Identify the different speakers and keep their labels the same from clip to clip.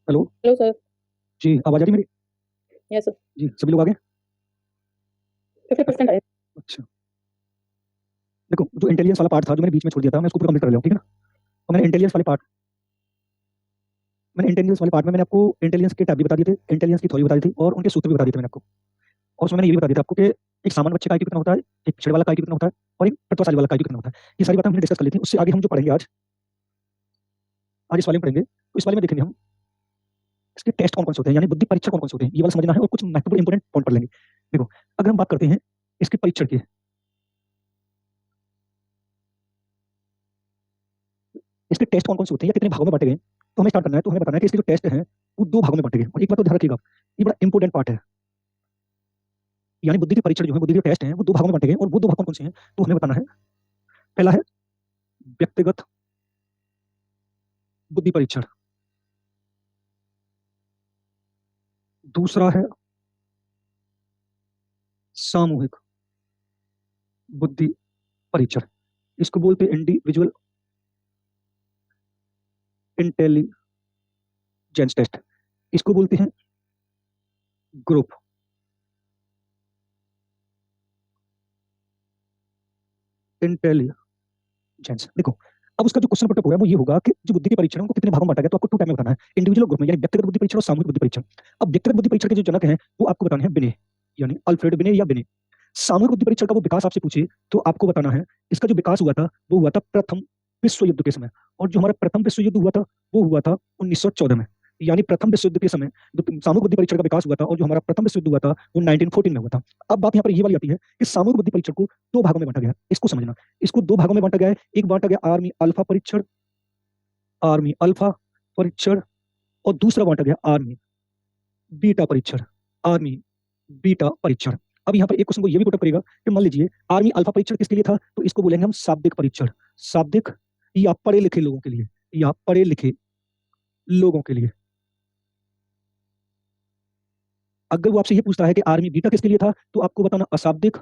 Speaker 1: Hello.
Speaker 2: Hello sir.
Speaker 1: जी, आवाज़ आ रही है मेरी?
Speaker 2: Yes sir.
Speaker 1: जी, सभी लोग आ गए?
Speaker 2: 50% आए।
Speaker 1: अच्छा। देखो, जो इंटेलिजेंस वाला पार्ट था, जो मैंने बीच में छोड़ दिया था, मैं उसको पूरा कंप्लीट कर रहा हूँ, ठीक है ना? और मैंने इंटेलिजेंस वाले पार्ट में मैंने आपको इंटेलिजेंस के टाइप भी बता दिए थे, इंटेलिजेंस की थ्योरी बता दी थी और उनके सूत्र भी बता दिए थे मैंने आपको। और उसमें मैंने ये भी बता दिया था आपको कि एक सामान्य बच्चे का आईक्यू कितना होता है, एक पिछड़े वाला का आईक्यू कितना होता है और एक प्रतिभाशाली वाला का आईक्यू कितना होता है। ये सारी बातें हमने डिस्कस कर ली थी। उससे आगे हम जो पढ़ेंगे आज इस वाले में पढ़ेंगे, तो इस वाले में देखेंगे हम इसके टेस्ट कौन-कौन से होते हैं, यानी बुद्धि परीक्षण कौन-कौन से होते हैं, ये वाला समझना है और कुछ महत्वपूर्ण इंपोर्टेंट पॉइंट पढ़ लेंगे। देखो, अगर हम बात करते हैं इसके परीक्षण की, इसके टेस्ट कौन-कौन से होते हैं या कितने भागों में बाँटे गए, तो हमें स्टार्ट करना है, तो हमें बताना है कि इसके जो टेस्ट हैं, वो 2 भागों में बाँटे गए। और एक बात तो ध्यान रखिएगा, ये बड़ा इंपोर्टेंट पार्ट है। यानी बुद्धि के परीक्षण जो है, बुद्धि के टेस्ट हैं, वो 2 भागों में बाँटे गए और वो 2 भाग कौन-कौन से हैं, तो हमें बताना है। पहला है व्यक्तिगत बुद्धि परीक्षण, दूसरा है सामूहिक बुद्धि परीक्षण। इसको बोलते हैं इंडिविजुअल इंटेलिजेंस टेस्ट। इसको बोलते हैं ग्रुप इंटेलिजेंस। देखो, अब उसका जो क्वेश्चन पुट अप होगा वो ये होगा कि जो बुद्धि के परीक्षण है उनको कितने भागों में बांटा गया, तो आपको 2 टाइम में बताना है, इंडिविजुअल और ग्रुप में, यानी व्यक्तिगत बुद्धि परीक्षण और सामूहिक बुद्धि परीक्षण। अब व्यक्तिगत बुद्धि परीक्षण के जो जनक हैं वो आपको बताने हैं बिने, यानी अल्फ्रेड बिने या बिने। सामूहिक बुद्धि परीक्षण का वो विकास आपसे पूछे तो आपको बताना है इसका जो विकास हुआ था वो हुआ था प्रथम विश्व युद्ध के समय। और जो हमारा प्रथम विश्व युद्ध हुआ था वो हुआ था 1914 में। यानी प्रथम विश्व युद्ध के समय जो सामूहिक बुद्धि परीक्षण का विकास हुआ था और जो हमारा प्रथम विश्व युद्ध हुआ था वो 1914 में हुआ था। अब बात यहाँ पर ये वाली आती है कि सामूहिक बुद्धि परीक्षण को 2 भागों में बांटा गया है। इसको समझना, इसको 2 भागों में बांटा गया है। एक बांटा गया आर्मी अल्फा परीक्षण और दूसरा बांटा गया आर्मी बीटा परीक्षण। आर्मी बीटा परीक्षण। अब यहाँ पर एक क्वेश्चन को ये भी पुट अप करेगा कि मान लीजिए आर्मी अल्फा परीक्षण किसके लिए था, तो इसको बोलेंगे हम शाब्दिक परीक्षण। शाब्दिक या पढ़े लिखे लोगों के लिए, या पढ़े लिखे लोगों के लिए। अगर वो आपसे ये पूछता है कि आर्मी बीटा किसके लिए था, तो आपको बताना अशाब्दिक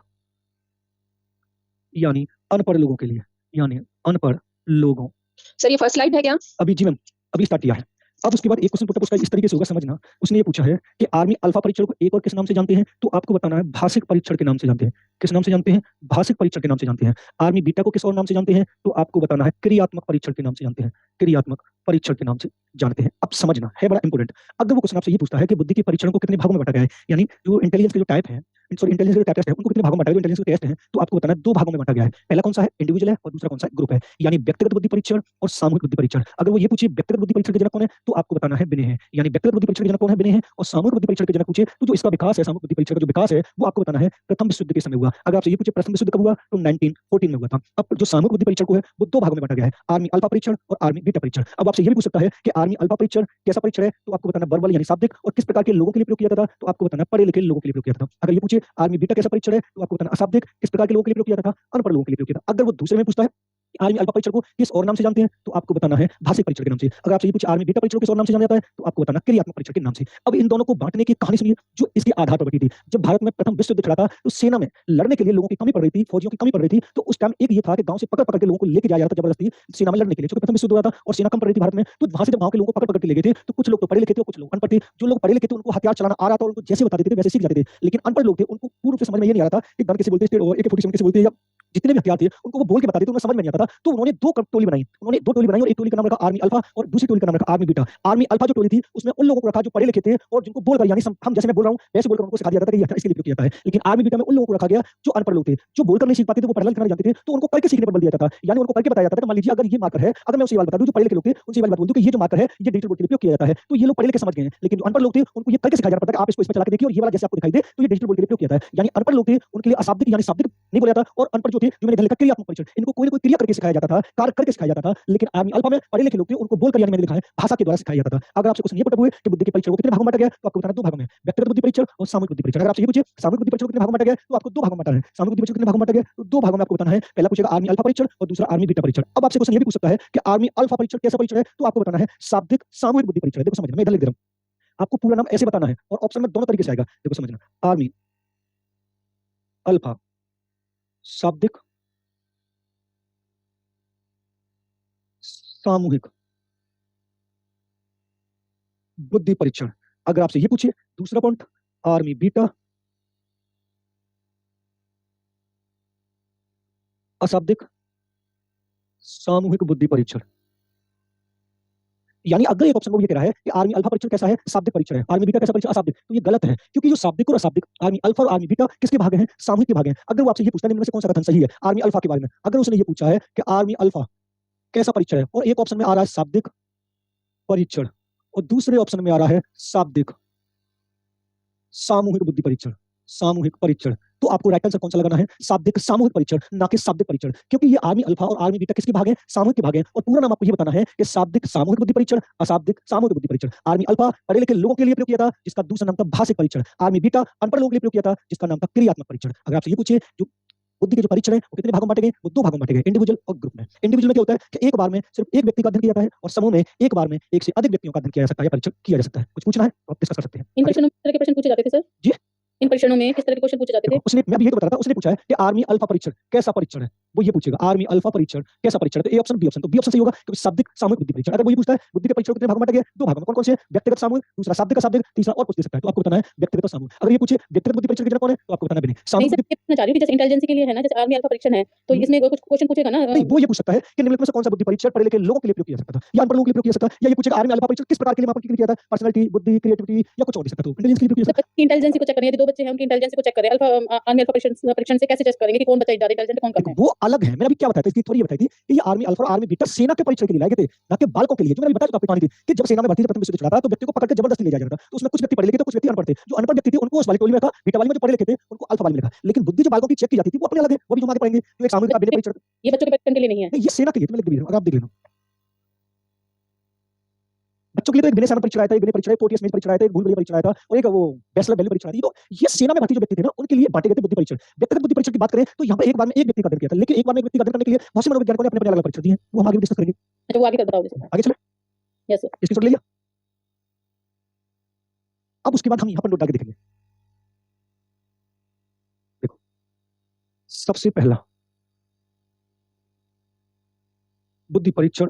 Speaker 1: यानी अनपढ़ लोगों के लिए, यानी अनपढ़ लोगों।
Speaker 2: सर ये फर्स्ट स्लाइड है क्या?
Speaker 1: अभी जी मैम, अभी स्टार्ट किया है। अब उसके बाद एक क्वेश्चन पुटअप उसका इस तरीके से होगा, समझना। उसने ये पूछा है कि आर्मी अल्फा परीक्षण को एक और किस नाम से जानते हैं, तो आपको बताना है भाषिक परीक्षण के नाम से जानते हैं। किस नाम से जानते हैं? भाषिक परीक्षण के नाम से जानते हैं। आर्मी बीटा को किस और नाम से जानते हैं, तो आपको बताना है क्रियात्मक परीक्षण के नाम से जानते हैं। क्रियात्मक परीक्षण के नाम से जानते हैं। अब समझना है, बड़ा इंपॉर्टेंट। अगर वो क्वेश्चन आपसे ये पूछता है कि बुद्धि के परीक्षण को कितने भागों में बांटा गया है, यानी जो इंटेलिजेंस के जो टाइप है, सॉरी इंटेलिजेंस के जो टेस्ट है उनको कितने भागों में बांटा गया, जो इंटेलिजेंस के टेस्ट हैं, तो आपको बताना है 2 भागों में बांटा गया है। पहला कौन सा है? इंडिविजुअल है और दूसरा कौन सा है? ग्रुप है। यानी व्यक्तिगत बुद्धि परीक्षण और सामूहिक बुद्धि परीक्षण। अगर वो ये पूछे व्यक्तिगत बुद्धि परीक्षण के जनक कौन है, तो आपको बताना है बिने है। यानी व्यक्तिगत बुद्धि परीक्षण के जनक कौन है? बिने है। और सामूहिक बुद्धि परीक्षण के जनक पूछे तो जो इसका विकास है, सामूहिक बुद्धि परीक्षण का जो विकास है वो आपको बताना है प्रथम विश्व युद्ध के समय हुआ। अगर आपसे ये पूछे प्रथम विश्व युद्ध कब हुआ, तो 1914 में हुआ था। अब जो सामूहिक बुद्धि परीक्षण को है वो 2 भागों में बांटा गया है, आर्मी अल्फा परीक्षण और आर्मी बीटा परीक्षण। अब आपसे ये भी पूछ सकता है कि आर्मी अल्फा परीक्षण कैसा परीक्षण है, तो आपको बताना वर्बल यानी शाब्दिक, और किस प्रकार के लोगों के लिए प्रयोग किया जाता था, तो आपको बताना पढ़े लिखे लोगों के लिए प्रयोग किया जाता था। अगर ये पूछे आर्मी बीटा कैसा परीक्षण है, तो आपको बताना अशाब्दिक, किस प्रकार के लोगों के लिए प्रयोग किया जाता था, अनपढ़ लोगों के लिए प्रयोग किया था। अगर वो दूसरे में पूछता है आर्मी अल्फा परीक्षण को किस और नाम से जानते हैं, तो आपको बताना है भाषिक परीक्षण के नाम से। अगर आपसे ये पूछे आर्मी बीटा परीक्षण को किस और नाम से जाना जाता है, तो आपको बताना क्रियात्मक परीक्षण के नाम से। अब इन दोनों को बांटने की कहानी सुनिए जो इसके आधार पर बटी थी। जब भारत में प्रथम विश्व युद्ध छिड़ा था तो सेना में लड़ने के लिए लोगों की कमी पड़ रही थी, फौजियों की कमी पड़ रही थी। तो उस टाइम एक ये था कि गांव से पकड़ पकड़ के लोगों को लेके जाया जाता था जबरदस्ती सेना में लड़ने के लिए, क्योंकि प्रथम विश्व युद्ध हुआ था और सेना कम पड़ रही थी भारत में। तो वहां से जब गांव के लोगों को पकड़ पकड़ के ले गए थे तो कुछ लोग तो पढ़े लिखे थे और कुछ लोग अनपढ़ थे। जो लोग पढ़े लिखे थे उनको हथियार चलाना आ रहा था और उनको जैसे बता देते थे वैसे सीख जाते थे, लेकिन अनपढ़ लोग थे उनको पूर्व से समझ में ये नहीं आ रहा था कि गन कैसे बोलते हैं, AK-47 कैसे बोलते हैं, या जितने भी हथियार थे उनको वो बोल के बता देते, उन्हें समझ में नहीं आता था। तो उन्होंने टोली बनाई। उन्होंने 2 टोली बनाई और एक टोली का नाम रखा आर्मी अल्फा और दूसरी टोली का नाम रखा आर्मी बीटा। आर्मी अल्फा जो टोली थी उसमें उन लोगों को रखा जो पढ़े लिखे थे और जिनको बोलकर यानी हम जैसे मैं बोल रहा हूं वैसे बोलकर उनको सिखा दिया जाता था कि ये इसके लिए प्रयोग किया जाता है। लेकिन आर्मी बीटा में उन लोगों को रखा गया जो अनपढ़ लोग थे, जो बोलकर नहीं सीख पाते थे, वो पढ़ना लिखना नहीं जानते थे, तो उनको करके सीखने पर बल दिया जाता था। यानी उनको करके बताया जाता था कि मान लीजिए अगर ये मार्कर है, अगर मैं उसे ये बात बता दूं, जो पढ़े लिखे लोग थे उनसे ये बात बोल दूं कि ये जो मार्कर है ये डिजिटल बोर्ड के लिए उपयोग किया जाता है, तो ये लोग पढ़े लिखे समझ गए हैं। लेकिन जो अनपढ़ लोग थे उनको ये करके सिखाया जाता था कि आप इसको इसमें चला के देखिए और ये वाला जैसे आपको दिखाई दे तो ये डिजिटल बोर्ड के लिए उपयोग किया जाता है। यानी अनपढ़ लोग थे उनके लिए अशाब्दिक यानी शाब्दिक नहीं बोला जाता, और अनपढ़ जो थे जो मैंने इधर लिखा क्रियात्मक परीक्षण, इनको कोई ना कोई क्रिया करके सिखाया जाता था, कार्य करके सिखाया जाता था। लेकिन आर्मी अल्फा में पढ़े लिखे लोग थे उनको बोलकर यानी मैंने लिखा है भाषा के द्वारा सिखाया जाता था। अगर आपसे क्वेश्चन ये पता हुए कि बुद्धि के परीक्षण को कितने भागों में बांटा गया, तो आपको बताना 2 भागों में, व्यक्तिगत बुद्धि परीक्षण और सामूहिक बुद्धि परीक्षण। अगर आपसे ये पूछे सामूहिक बुद्धि परीक्षण को कितने भागों में बांटा गया, तो आपको 2 भागों में बांटा है। सामूहिक बुद्धि परीक्षण कितने भागों में बांटा गया, तो 2 भागों में आपको बताना है। पहला पूछेगा आर्मी अल्फा परीक्षण और दूसरा आर्मी बीटा परीक्षण। अब आपसे क्वेश्चन ये भी पूछ सकता है कि आर्मी अल्फा परीक्षण कैसा परीक्षण है, तो आपको बताना है शाब्दिक सामूहिक बुद्धि परीक्षण है। देखो समझना, मैं इधर लिख दे रहा हूं, आपको पूरा नाम ऐसे बताना है और ऑप्शन में दोनों तरीके से आएगा। देखो समझना, आर्मी अल्फा शाब्दिक सामूहिक बुद्धि परीक्षण। अगर आपसे ये पूछे दूसरा पॉइंट, आर्मी बीटा अशाब्दिक सामूहिक बुद्धि परीक्षण। यानी अगर एक ऑप्शन को ये कह रहा है कि आर्मी अल्फा परीक्षण कैसा है, शाब्दिक परीक्षण है, आर्मी बीटा कैसा परीक्षण, अशाब्दिक, तो ये गलत है, क्योंकि जो शाब्दिक और अशाब्दिक आर्मी अल्फा और आर्मी बीटा किसके भाग हैं, सामूहिक के भाग हैं। अगर वो आपसे ये पूछता है इनमें से कौन सा कथन सही है आर्मी अल्फा के बारे में, अगर उसने ये पूछा है कि आर्मी अल्फा कैसा परीक्षण है और एक ऑप्शन में आ रहा है शाब्दिक परीक्षण और दूसरे ऑप्शन में आ रहा है शाब्दिक सामूहिक बुद्धि परीक्षण, सामूहिक परीक्षण, तो आपको राइट आंसर कौन सा लगाना है, शाब्दिक सामूहिक परीक्षण, ना कि शाब्दिक परीक्षण, क्योंकि ये आर्मी अल्फा और आर्मी बीटा किसके भाग हैं, सामूहिक के भाग हैं। और पूरा नाम आपको ये बताना है कि शाब्दिक सामूहिक बुद्धि परीक्षण, अशाब्दिक सामूहिक बुद्धि परीक्षण। आर्मी अल्फा पढ़े लिखे लोगों के लिए प्रयोग किया था, जिसका दूसरा नाम था भाषिक परीक्षण। आर्मी बीटा अनपढ़ लोगों के लिए प्रयोग किया था, जिसका नाम था क्रियात्मक परीक्षण। अगर आपसे ये पूछे जो बुद्धि के जो परीक्षण है वो कितने भागों में बांटे गए, वो दो भागों में बांटे गए, इंडिविजुअल और ग्रुप में। इंडिविजुअल में क्या होता है कि एक बार में सिर्फ एक व्यक्ति का अध्ययन किया जाता है और समूह में एक बार में एक से अधिक व्यक्तियों का अध्ययन किया जा सकता है या परीक्षण किया जा सकता है। कुछ पूछना है तो आप डिस्कस कर सकते हैं।
Speaker 2: इन परीक्षणों में किस तरह के प्रश्न पूछे जाते थे सर?
Speaker 1: जी?
Speaker 2: इन परीक्षणों में किस तरह के क्वेश्चन पूछे जाते थे?
Speaker 1: देखो, उसने मैं भी ये तो बता रहा था, उसने पूछा है कि आर्मी अल्फा परीक्षण कैसा परीक्षण है, वो ये पूछेगा आर्मी अल्फा परीक्षण कैसा परीक्षण है, तो ए ऑप्शन बी ऑप्शन, तो बी ऑप्शन सही होगा क्योंकि शाब्दिक सामूहिक बुद्धि परीक्षण। अगर वो ये पूछता है बुद्धि के परीक्षण कितने भागों में बांटे गए, दो भागों में, कौन कौन से, व्यक्तिगत सामूहिक, दूसरा शाब्दिक अशाब्दिक, तीसरा और कुछ दे सकता है, तो आपको बताना है व्यक्तिगत और सामूहिक। अगर ये पूछे व्यक्तिगत बुद्धि परीक्षण के जनक कौन है, तो आपको बताना है विनय।
Speaker 2: नहीं
Speaker 1: सामूहिक
Speaker 2: सर,
Speaker 1: बुद्धि
Speaker 2: ये पूछना चाह रही हूँ कि जैसे इंटेलिजेंस के लिए है ना, जैसे आर्मी अल्फा परीक्षण है, तो इसमें कुछ क्वेश्चन पूछेगा ना।
Speaker 1: नहीं, वो ये पूछ सकता है कि निम्नलिखित में से कौन सा बुद्धि परीक्षण पढ़े लिखे लोगों के लिए प्रयोग किया जा सकता था या अनपढ़ लोगों के लिए प्रयोग किया जा सकता है, या ये पूछेगा आर्मी अल्फा परीक्षण किस प्रकार के लिए मापन के लिए किया जाता है, पर्सनालिटी, बुद्धि, क्रिएटिविटी या कुछ और दे सकता है, तो इंटेलिजेंस के लिए प्रयोग किया जा सकता है।
Speaker 2: इंटेलिजेंस को चेक करें, यदि दो बच्चे हैं उनकी इंटेलिजेंस को चेक करें, अल्फा आर्मी अल्फा परीक्षण से कैसे चेक करेंगे कि कौन बच्चा ज्यादा इंटेलिजेंट है, कौन कम
Speaker 1: देखो
Speaker 2: है?
Speaker 1: वो अलग है, मैंने अभी क्या बताया था, इसकी थोड़ी ये बताई थी कि ये आर्मी अल्फा और आर्मी बीटा सेना के परीक्षण के लिए लाए गए थे, ना कि बालकों के लिए। जो मैंने बताया था आपको कहानी थी कि जब सेना में भर्ती प्रथम विश्व युद्ध चला था तो व्यक्ति को पकड़ के जबरदस्ती ले जाया जाता था, तो उसमें कुछ व्यक्ति पढ़े लिखे थे, कुछ व्यक्ति अनपढ़ थे। जो अनपढ़ व्यक्ति थे उनको उस वाली टोली में रखा, बीटा वाली में जो पढ़े लिखे थे उनको अल्फा वाली में रखा। लेकिन बुद्धि जो बालकों की चेक की जाती थी वो अपने अलग है, वो भी हम आगे पढ़ेंगे, जो एक सामूहिक बिना परीक्षण।
Speaker 2: ये बच्चों के परीक्षण के लिए नहीं है।
Speaker 1: नहीं, ये सेना के लिए, मैं लिख भी रहा हूं, आप देख लेना। बच्चों के लिए तो एक विनय सामन परीक्षण आया था, एक विनय परीक्षण, एक पोर्टियस मेन परीक्षण आया था, एक भूल भुलैया परीक्षण आया था और एक वो बैचलर वैल्यू परीक्षण आई थी। तो ये सेना में भर्ती जो व्यक्ति थे ना उनके लिए बांटे गए थे बुद्धि परीक्षण। व्यक्तिगत बुद्धि परीक्षण की बात करें तो यहाँ पे एक बार में एक व्यक्ति का अध्ययन किया था, लेकिन एक बार में एक व्यक्ति का अध्ययन करने के लिए बहुत से मनोवैज्ञानिकों ने अपने अलग अलग परीक्षण दिए हैं, वो हम आगे डिस्कस करेंगे।
Speaker 2: अच्छा, वो आगे कर बताओ जैसे।
Speaker 1: आगे चले,
Speaker 2: यस सर।
Speaker 1: स्क्रीनशॉट ले लिया। अब उसके बाद हम यहाँ पर नोट आगे देखेंगे। देखो, सबसे पहला बुद्धि परीक्षण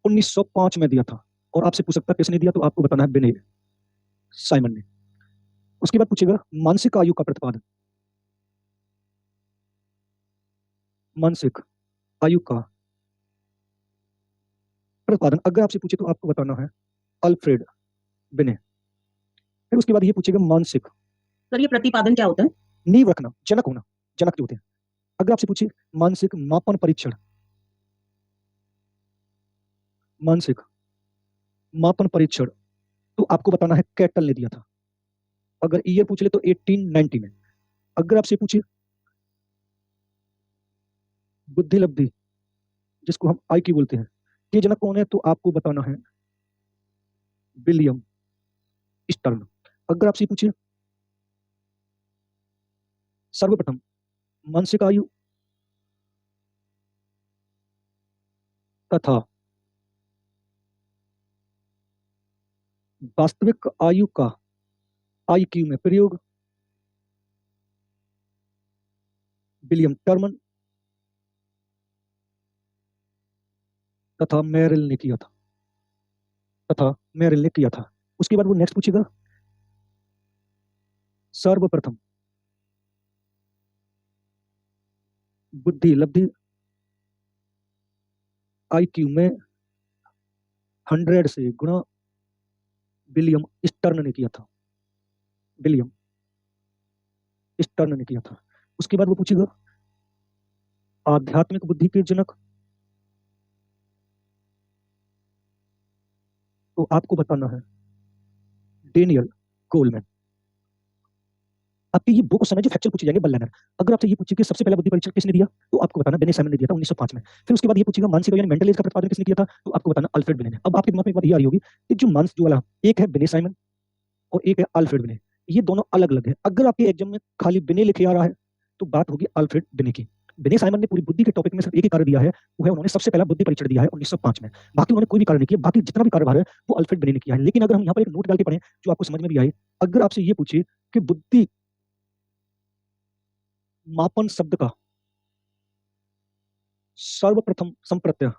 Speaker 1: 1905 में दिया था और आपसे पूछ सकता है किसने दिया, तो आपको बताना है विनय साइमन ने। उसके बाद पूछेगा मानसिक आयु का प्रतिपादन, मानसिक आयु का प्रतिपादन अगर आपसे पूछे तो आपको बताना है अल्फ्रेड विनय। फिर उसके बाद ये पूछेगा मानसिक,
Speaker 2: सर ये प्रतिपादन क्या होता है?
Speaker 1: नींव रखना, जनक होना, जनक जो होते हैं। अगर आपसे पूछे मानसिक मापन परीक्षण, मानसिक मापन परीक्षण, तो आपको बताना है कैटल ने दिया था। अगर ईयर पूछ ले तो 1890 में। अगर आपसे पूछे बुद्धि लब्धि जिसको हम आईक्यू बोलते हैं, ये जनक कौन है, तो आपको बताना है विलियम स्टर्न। अगर आपसे पूछे सर्वप्रथम मानसिक आयु तथा वास्तविक आयु का आईक्यू में प्रयोग विलियम टर्मन तथा मेरिल ने किया था, तथा मेरिल ने किया था। उसके बाद वो नेक्स्ट पूछेगा सर्वप्रथम बुद्धि लब्धि आईक्यू में 100 से गुणा विलियम स्टर्न ने किया था, विलियम स्टर्न ने किया था। उसके बाद वो पूछेगा आध्यात्मिक बुद्धि के जनक, तो आपको बताना है डेनियल कोलमैन। आपके ये वो क्वेश्चन है जो फैक्चुअल पूछे जाएंगे बल्लनर। अगर आपसे ये पूछे कि सबसे पहला बुद्धि परीक्षण किसने दिया, तो आपको बताना बेने साइमन ने दिया था 1905 में। फिर उसके बाद ये पूछेगा मानसिक यानी मेंटल एज का प्रतिपादन किसने किया था, तो आपको बताना अल्फ्रेड बिने ने। अब आपके दिमाग में एक बात ये आ रही होगी कि जो मानस जो वाला एक है बेने साइमन और एक है अल्फ्रेड बिने, ये दोनों अलग अलग है। अगर आपके एग्जाम में खाली बिने लिखे आ रहा है तो बात होगी अल्फ्रेड बिने की। बिने साइमन ने पूरी बुद्धि के टॉपिक में सिर्फ एक ही कार्य दिया है, वो है उन्होंने सबसे पहला बुद्धि परीक्षण दिया है 1905 में। बाकी उन्होंने कोई भी कार्य नहीं किया, बाकी जितना भी कार्यभार है वो अल्फ्रेड बिने ने किया है। लेकिन अगर हम यहाँ पर एक नोट डाल के पढ़ें जो आपको समझ में भी आए, अगर आपसे ये पूछे कि बुद्धि मापन शब्द का सर्वप्रथम संप्रत्यय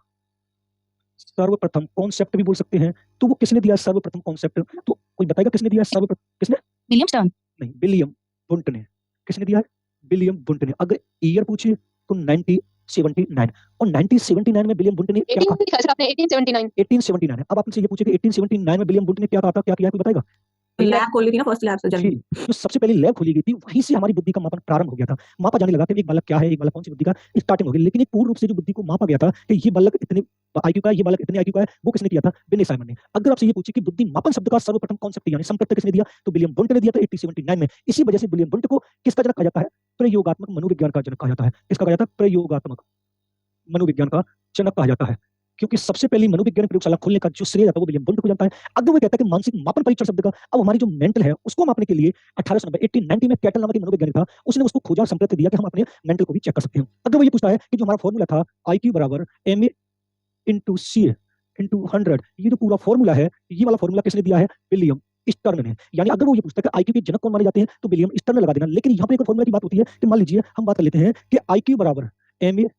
Speaker 1: सर्वप्रथम कॉन्सेप्ट भी बोल सकते हैं। तो वो किसने दिया सर्वप्रथम कॉन्सेप्ट? तो कोई बताएगा किसने दिया सर्वप्रथम? किसने?
Speaker 2: William stern.
Speaker 1: नहीं, विलियम वुंट ने। किसने दिया है? विलियम वुंट ने। अगर ईयर पूछे तो 1979, और 1979 में विलियम वुंट ने क्या
Speaker 2: 18
Speaker 1: कहा?
Speaker 2: लिखा है सर आपने 1879।
Speaker 1: 1879 है। अब आपसे ये पूछे कि 1879 में विलियम वुंट ने क्या कहा था, क्या किया, कोई बताएगा?
Speaker 3: लैब खोली थी ना, फर्स्ट लैब से
Speaker 1: जी,
Speaker 3: जर्मनी।
Speaker 1: जो सबसे पहले लैब खोली गई थी, वहीं से हमारी बुद्धि का मापन प्रारंभ हो गया था। मापा जाने लगा कि एक बालक क्या है, एक बालक कौन सी बुद्धि का, स्टार्टिंग हो गई। लेकिन एक पूर्ण रूप से जो बुद्धि को मापा गया था कि ये बालक इतने आईक्यू का है, ये बालक इतने आईक्यू का है, वो किसने किया था? विनय साइमन ने। अगर आपसे ये पूछे कि बुद्धि मापन शब्द का सर्वप्रथम कॉन्सेप्ट यानी संप्रत्यय किसने दिया, तो विलियम वुंट ने दिया था 1879 में। इसी वजह से विलियम वुंट को किसका जनक कहा जाता है? प्रयोगात्मक मनोविज्ञान का जनक कहा जाता है। किसका कहा जाता है? प्रयोगात्मक मनोविज्ञान का जनक कहा जाता है। क्योंकि सबसे पहली मनोविज्ञान प्रयोगशाला खोलने का जो श्रेय जाता है वो विलियम वुंट को जाता है। अगर वो कहता है कि मानसिक मापन परीक्षण शब्द का, अब हमारी जो मेंटल है उसको मापने के लिए 1890 में कैटल नामक एक मनोवैज्ञानिक था, उसने उसको खोजा, संप्रत्यय दिया कि हम अपने मेंटल को भी चेक कर सकते हैं। अगर वो ये पूछता है कि जो हमारा फॉर्मूला था IQ बराबर MA इंटू CA इंटू 100, ये जो पूरा फॉर्मूला है, ये वाला फॉर्मूला किसने दिया है? विलियम स्टर्न ने। यानी अगर वो ये पूछता है कि IQ के जनक कौन माने जाते हैं, तो विलियम स्टर्न लगा देना। लेकिन यहाँ पे एक फॉर्मूला की बात होती है कि मान लीजिए हम बात कर लेते हैं कि IQ बराबर MA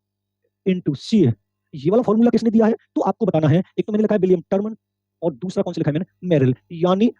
Speaker 1: इंटू CA, ये वाला फॉर्मूला किसने दिया है? तो आपको बताना है। एक तो मैंने लिखा है विलियम टर्मन, और दूसरा कौन सा लिखा है मैंने? मेरिल। यानी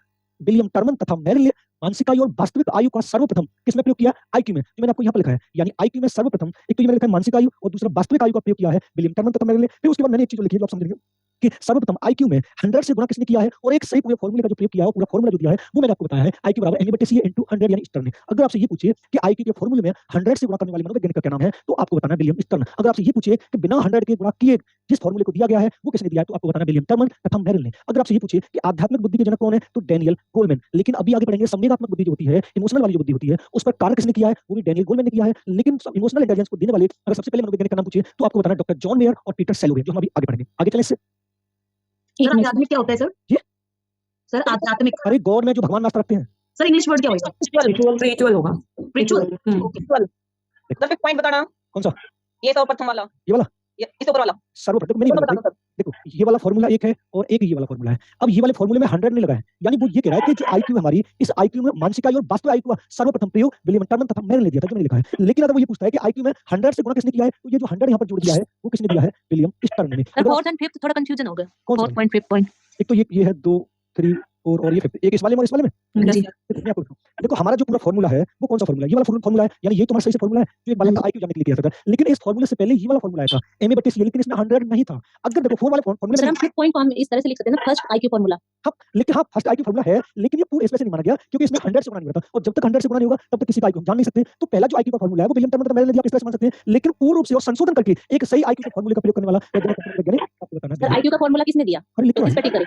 Speaker 1: विलियम टर्मन तथा मेरिल ने मानसिक आयु और वास्तविक आयु का सर्वप्रथम किसमें प्रयोग किया? आईक्यू में। जो मैंने आपको यहाँ पर लिखा है, यानी आईक्यू में सर्वप्रथम, एक तो ये मैंने लिखा है मानसिक आयु, और दूसरा वास्तविक आयु का प्रयोग किया है विलियम टर्मन तथा मेरिल ने। फिर उसके बाद मैंने एक चीज लिखी है, जो आप समझेंगे कि सर्वप्रथम आईक्यू में 100 से गुणा किसने किया है, और एक सही पूरे फॉर्मूले का जो प्रयोग किया है, पूरा फॉर्मूला जो दिया है वो मैंने आपको बताया है। IQ बराबर MA/CA इंटू 100 यानी स्टर्न ने। अगर आपसे ये पूछे कि IQ के फॉर्मूले में 100 से गुणा करने वाले मनोवैज्ञानिक का क्या नाम है, तो आपको बताना है विलियम स्टर्न। अगर आपसे ये पूछे कि बिना 100 के गुणा किए जिस फॉर्मूले को दिया गया है वो किसने दिया है, तो आपको बताना है विलियम टर्मन तथा मेरिल ने। अगर आपसे ये पूछे कि आध्यात्मिक बुद्धि के जनक कौन है, तो डैनियल गोलमैन। लेकिन अभी आगे बढ़ेंगे, संवेगात्मक बुद्धि जो होती है, इमोशनल वाली जो बुद्धि होती है, उस पर कार्य किसने किया है, वो भी डैनियल गोलमैन ने किया है। लेकिन इमोशनल इंटेलिजेंस को देने वाले अगर सबसे पहले मनोवैज्ञानिक का नाम पूछे, तो आपको बताना है डॉक्टर जॉन मेयर और पीटर सेलोवे, जो हम अभी आगे पढ़ेंगे। आगे चलें इससे।
Speaker 3: सर आध्यात्मिक क्या होता है सर?
Speaker 1: जी?
Speaker 3: सर आध्यात्मिक,
Speaker 1: अरे गॉड में जो भगवान नाश्ता रखते हैं।
Speaker 3: सर इंग्लिश वर्ड क्या होगा? स्पिरिचुअल होगा। स्पिरिचुअल।
Speaker 4: सर फिर पॉइंट बताना।
Speaker 1: कौन सा?
Speaker 4: ये सर्वप्रथम वाला,
Speaker 1: ये वाला
Speaker 4: ये इसके ऊपर वाला।
Speaker 1: सर्वप्रथम में नहीं
Speaker 4: बता
Speaker 1: बता।
Speaker 4: दो सर।
Speaker 1: देखो, ये वाला फॉर्मूला एक है और एक ये वाला फॉर्मूला है। अब ये वाले फॉर्मूले में 100 नहीं लगा है, यानी वो ये कह रहा है कि जो IQ है हमारी, इस IQ में मानसिक आयु और वास्तविक आयु का सर्वप्रथम प्रयोग विलियम टर्मन तथा मेरिल ने दिया था, जो मैंने लिखा है। लेकिन अगर वो ये पूछता है कि IQ में 100 से गुणा किसने किया है, तो ये जो 100 यहाँ पर जोड़ दिया है वो किसने दिया है? विलियम स्टर्न ने।
Speaker 2: सर
Speaker 1: अगर
Speaker 2: फोर्थ एंड फिफ्थ थोड़ा कंफ्यूजन हो गया।
Speaker 1: कौन सा?
Speaker 2: Fourth point fifth point.
Speaker 1: एक तो ये है 2 3 4 और ये 5, एक इस वाले में और इस वाले में।
Speaker 2: जी
Speaker 1: फिर मैं आपको बताऊं। देखो, हमारा जो पूरा फॉर्मूला है वो कौन सा फॉर्मूला है? ये वाला फॉर्मूला है। यानी ये तुम्हारा सही से फॉर्मूला है जो एक बालक का IQ जानने के लिए किया जाता है। लेकिन इस फॉर्मूले से पहले ये वाला फॉर्मूला आया था MA/CA, लेकिन इसमें 100 नहीं था। अगर देखो 4 वाले फॉर्मूले
Speaker 2: सर
Speaker 1: में
Speaker 2: हम फिफ्थ पॉइंट को हम इस तरह से लिख सकते हैं ना, फर्स्ट आईक्यू फार्मूला।
Speaker 1: हाँ, लेकिन हाँ, फर्स्ट IQ फॉर्मूला है, लेकिन ये पूरे इसमें से नहीं माना गया क्योंकि इसमें 100 से गुणा नहीं होता, और जब तक 100 से गुणा नहीं होगा तब तक किसी का IQ हम जान नहीं सकते। तो पहला जो IQ का फॉर्मूला है वो विलियम टर्मन तथा मेरिल ने दिया, आप इस तरह से मान सकते हैं। लेकिन पूर्ण रूप से और संशोधन करके एक सही IQ के फॉर्मूले का प्रयोग करने वाला वैज्ञानिक आपको बताना
Speaker 2: सर
Speaker 1: है।
Speaker 2: आईक्यू का फार्मूला किसने दिया?
Speaker 1: अरे लिख
Speaker 2: तो
Speaker 1: तो
Speaker 2: किस
Speaker 1: है।
Speaker 2: पे टिक करें?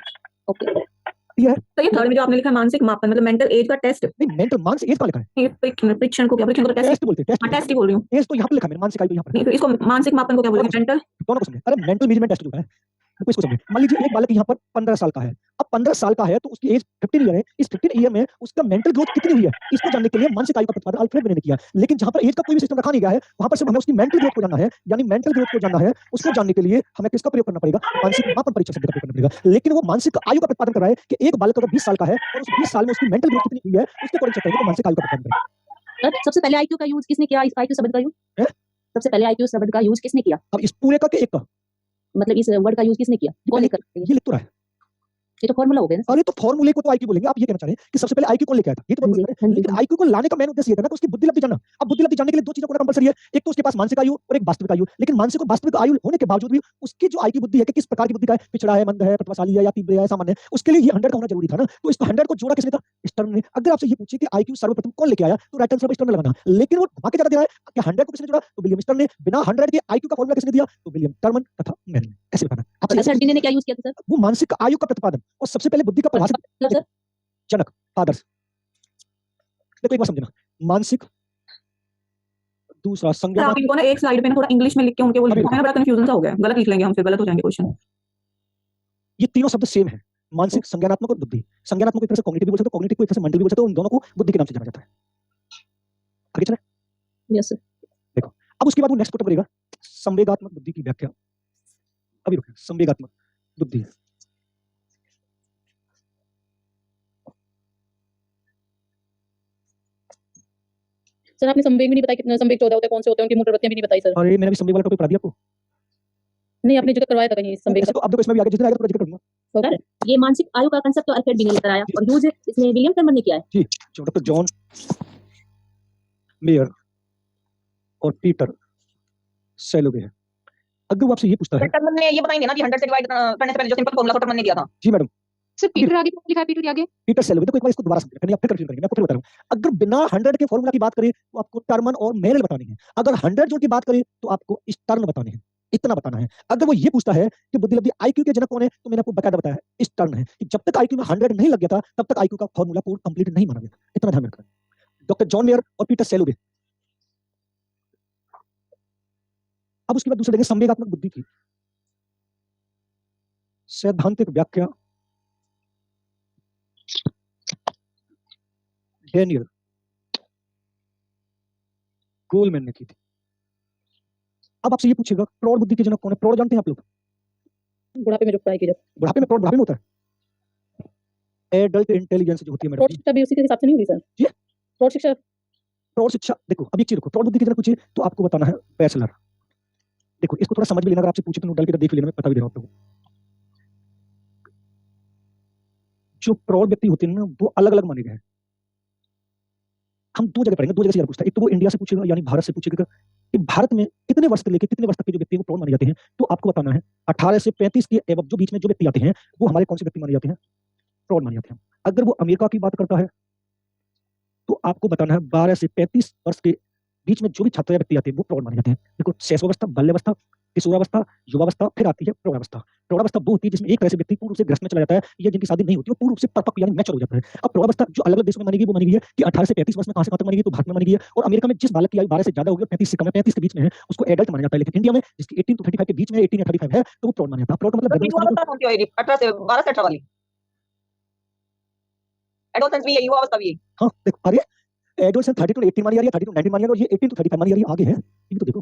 Speaker 2: ओके।
Speaker 1: ये है।
Speaker 3: तो ये थर्ड में जो आपने लिखा है मानसिक मापन, मतलब मेंटल एज का टेस्ट।
Speaker 1: नहीं, मेंटल मार्क्स एज का लिखा है।
Speaker 3: ये परीक्षण को क्या, परीक्षण को टेस्ट?
Speaker 1: टेस्ट बोलते हैं,
Speaker 3: हाँ टेस्ट ही बोल रही हूँ।
Speaker 1: एज तो यहाँ पे लिखा है मैंने, मानसिक आयु यहाँ पर।
Speaker 3: नहीं तो इसको मानसिक मापन को क्या बोलेंगे? मेंटल।
Speaker 1: दोनों को समझे। अरे मेंटल मेजरमेंट टेस्ट होता है, तो इसको समझे। मान लीजिए एक बालक यहाँ पर 15 साल का है। अब 15 साल का है तो उसकी एज 15 ईयर है। इस 15 ईयर में उसका मेंटल ग्रोथ कितनी हुई है, इसको जानने के लिए मानसिक आयु का प्रतिपादन अल्फ्रेड बिने ने किया। लेकिन जहाँ पर एज का कोई भी सिस्टम रखा नहीं गया है, वहाँ पर सिर्फ हमें उसकी मेंटल ग्रोथ को जानना है। यानी मेंटल ग्रोथ को जानना है, उसको जानने के लिए हमें किसका प्रयोग करना पड़ेगा? मानसिक मापन परीक्षण शब्द का प्रयोग करना पड़ेगा। लेकिन वो मानसिक आयु का प्रतिपादन कर रहा है कि एक बालक अगर 20 साल का है और उस 20 साल में उसकी मेंटल ग्रोथ कितनी हुई है, उसके अकॉर्डिंग चेक करेंगे तो मानसिक आयु का प्रतिपादन करेंगे।
Speaker 2: सर सबसे पहले आईक्यू का यूज किसने किया? इस आईक्यू शब्द का यूज
Speaker 1: हैं?
Speaker 2: सबसे पहले आईक्यू शब्द का यूज किसने किया?
Speaker 1: अब इस पूरे का के एक का
Speaker 2: मतलब इस वर्ड का यूज किसने किया? कौन लेकर?
Speaker 1: ये लिख तो रहा है।
Speaker 2: ये तो फार्मूला हो गया ना।
Speaker 1: अरे तो फॉर्मूले को तो IQ बोलेंगे। आप ये कहना चाह रहे हैं कि सबसे पहले IQ कौन लेके आया था, ये तो
Speaker 2: हाँ
Speaker 1: बात
Speaker 2: जी,
Speaker 1: कर रहे
Speaker 2: हाँ
Speaker 1: हैं।
Speaker 2: जी,
Speaker 1: लेकिन
Speaker 2: हाँ।
Speaker 1: IQ को लाने का मेन उद्देश्य ये था ना कि उसकी बुद्धि लब्धि जानना। अब बुद्धि लब्धि जानने के लिए दो चीजों को कंपलसरी है, एक तो उसके पास मानसिक आयु और एक वास्तविक आयु। लेकिन मानसिक और वास्तविक आयु होने के बावजूद भी उसकी जो IQ बुद्धि है कि किस प्रकार की बुद्धि का है, पिछड़ा है, मंद है, प्रतिभाशाली है या तीव्र है, सामान्य है, उसके लिए ये 100 का होना जरूरी था ना। तो इसको 100 को जोड़ा किसने था? स्टर्न ने। अगर आपसे ये पूछे कि IQ सर्वप्रथम कौन लेके आया, तो राइट आंसर स्टर्न लगाना। लेकिन वो धमाके ज्यादा दे रहा है कि 100 को किसने जोड़ा, तो विलियम स्टर्न ने। बिना 100 के IQ का फॉर्मूला किसने दिया, तो विलियम टर्मन तथा मेरिल ने। ऐसे बताना आपसे।
Speaker 2: सर ने क्या यूज किया था सर?
Speaker 1: वो मानसिक आयु का प्रतिपादन और सबसे पहले बुद्धि का परिभाषित
Speaker 2: सर
Speaker 1: जनक, फादर्स। देखो एक बार समझना, मानसिक, दूसरा
Speaker 3: सर
Speaker 1: संज्ञा।
Speaker 3: आप इनको ना एक स्लाइड पे ना थोड़ा इंग्लिश में लिख के उनके वो
Speaker 1: अभी
Speaker 3: लिखो, हमें बड़ा कंफ्यूजन सा हो गया, गलत लिख लेंगे हम, फिर गलत हो जाएंगे क्वेश्चन।
Speaker 1: ये तीनों शब्द सेम है, मानसिक, संज्ञानात्मक और बुद्धि। संज्ञानात्मक को एक तरह से कॉग्निटिव भी बोल सकते हो, कॉग्निटिव को एक तरह से मेंटल भी बोल सकते हो। उन दोनों को बुद्धि के नाम से जाना जाता है। आगे चले।
Speaker 2: Yes sir.
Speaker 1: देखो, अब उसके बाद वो नेक्स्ट पॉइंट पड़ेगा, संवेगात्मक बुद्धि की व्याख्या। अभी रुकिए, संवेगात्मक बुद्धि।
Speaker 2: सर आपने संवेग भी नहीं बताया, कितने संवेग 14 होते हैं, कौन से होते हैं, उनकी मूल प्रवृत्तियां भी नहीं बताई सर।
Speaker 1: अरे मैंने भी संवेग वाला टॉपिक पढ़ा दिया आपको।
Speaker 2: नहीं, आपने जिक्र करवाया था कहीं संवेग
Speaker 1: ऐसे
Speaker 2: का।
Speaker 1: तो अब देखो इसमें भी आगे जिस दिन आएगा तो पूरा जिक्र करूंगा।
Speaker 5: सर, ये मानसिक आयु का कंसेप्ट तो अल्फ्रेड बिने लेकर आया और यूज इसमें विलियम टर्नर ने किया है।
Speaker 1: जो डॉक्टर जॉन मेयर और पीटर सेलोवे है। अगर वो आपसे ये पूछता है,
Speaker 4: टर्नर ने ये बताएंगे ना कि 100 से डिवाइड करने से पहले जो सिंपल फॉर्मूला टर्नर ने दिया था।
Speaker 1: जी मैडम,
Speaker 2: सर पीटर आगे कौन लिखा है, पीटर आगे?
Speaker 1: पीटर सेलोवे। देखो एक बार इसको दोबारा समझिए, फिर आप फिर कंफ्यूज करेंगे, मैं आपको फिर बता रहा हूं। अगर बिना 100 के फॉर्मूला की बात करें तो आपको टर्मन और मेरल बतानी है। अगर 100 जोड़ की बात करें तो आपको स्टर्न बताने हैं, इतना बताना है। अगर वो ये पूछता है कि बुद्धिलब्धि आईक्यू के जनक कौन है, तो मैंने आपको बकायदा बताया है स्टर्न है, कि जब तक आईक्यू में 100 नहीं लग गया था तब तक आईक्यू का फॉर्मूला पूर्ण कंप्लीट नहीं माना गया था। इतना ध्यान रखना। डॉक्टर जॉन मेयर और पीटर सेलोवे। अब उसके बाद दूसरे देखें संवेगात्मक बुद्धि की सैद्धांतिक व्याख्या डैनियल गोलमैन ने की थी। अब आपसे ये पूछेगा प्रौढ़ बुद्धि के जनक कौन है? प्रौढ़ जानते हैं आप लोग?
Speaker 2: बुढ़ापे में जो पढ़ाई की जाती
Speaker 1: बुढ़ापे में प्रौढ़ बुढ़ापे में होता है। एडल्ट इंटेलिजेंस जो होती है
Speaker 2: है।
Speaker 1: मैडम
Speaker 2: प्रौढ़ शिक्षा भी उसी के हिसाब से नहीं होगी सर?
Speaker 1: जी?
Speaker 2: प्रौढ़ शिक्षा
Speaker 1: प्रौढ़ शिक्षा, देखो अब एक चीज रखो, प्रौढ़ बुद्धि के जनक पूछिए तो आपको बताना है बैचलर। देखो इसको थोड़ा समझ भी लेना, अगर आपसे पूछे तो नोट डाल के देख लेना, मैं पता भी दे रहा हूं आप लोगों को। जो प्रौढ़ व्यक्ति होते हैं ना वो अलग अलग माने गए हैं। हम दो जगह पढ़ेंगे, दो जगह से यार पूछता है। एक तो वो इंडिया से पूछेगा यानी भारत से पूछेगा कि भारत में कितने वर्ष से लेकर कितने वर्ष तक के जो व्यक्ति हैं वो प्रौढ़ माने जाते हैं। तो आपको बताना है 18 से 35 के एवं जो बीच में जो व्यक्ति आते हैं वो हमारे कौन से व्यक्ति माने जाते हैं? प्रौढ़ माने जाते हैं। अगर वो अमेरिका की बात करता है तो आपको बताना है 12 से 35 वर्ष के बीच में जो भी छात्र या व्यक्ति आते हैं वो प्रौढ़ माने जाते हैं। देखो शैशवावस्था, बाल्यावस्था, किशोरावस्था, युवावस्था, फिर आती है प्रौढ़ावस्था। प्रौढ़ावस्था वो होती है जिसमें एक तरह से व्यक्ति पूर्ण रूप से ग्रस्त में चला जाता है, या जिनकी शादी नहीं होती वो पूर्ण रूप से परिपक्व यानी मैच्योर हो जाता है। अब प्रौढ़ावस्था जो अलग अलग देशों में मानी गई वो मानी गई है कि 18 से 35 वर्ष में कहां से कहां तक मानी गई, तो भारत में मानी गई है। और अमेरिका में जिस बालक की आयु 12 से ज्यादा होगी और 35 से कम है, 35 के बीच में है, उसको एडल्ट माना जाता है। लेकिन इंडिया में जिसकी 18 to 35 के बीच में 18 या 35 है तो वो प्रौढ़ माना जाता है। प्रौढ़ का मतलब
Speaker 4: तो युवा अवस्था कौन सी होगी? 18 से 12 से 18 वाली। एडोलेसेंस भी है, युवा अवस्था भी है।
Speaker 1: हाँ देखो आ रही है, एडोलेसेंस 30 to 18 मानी जा रही है, 30 to 19 मानी जा रही है, और ये 18 to 35 मानी जा रही है। आगे है ये तो देखो,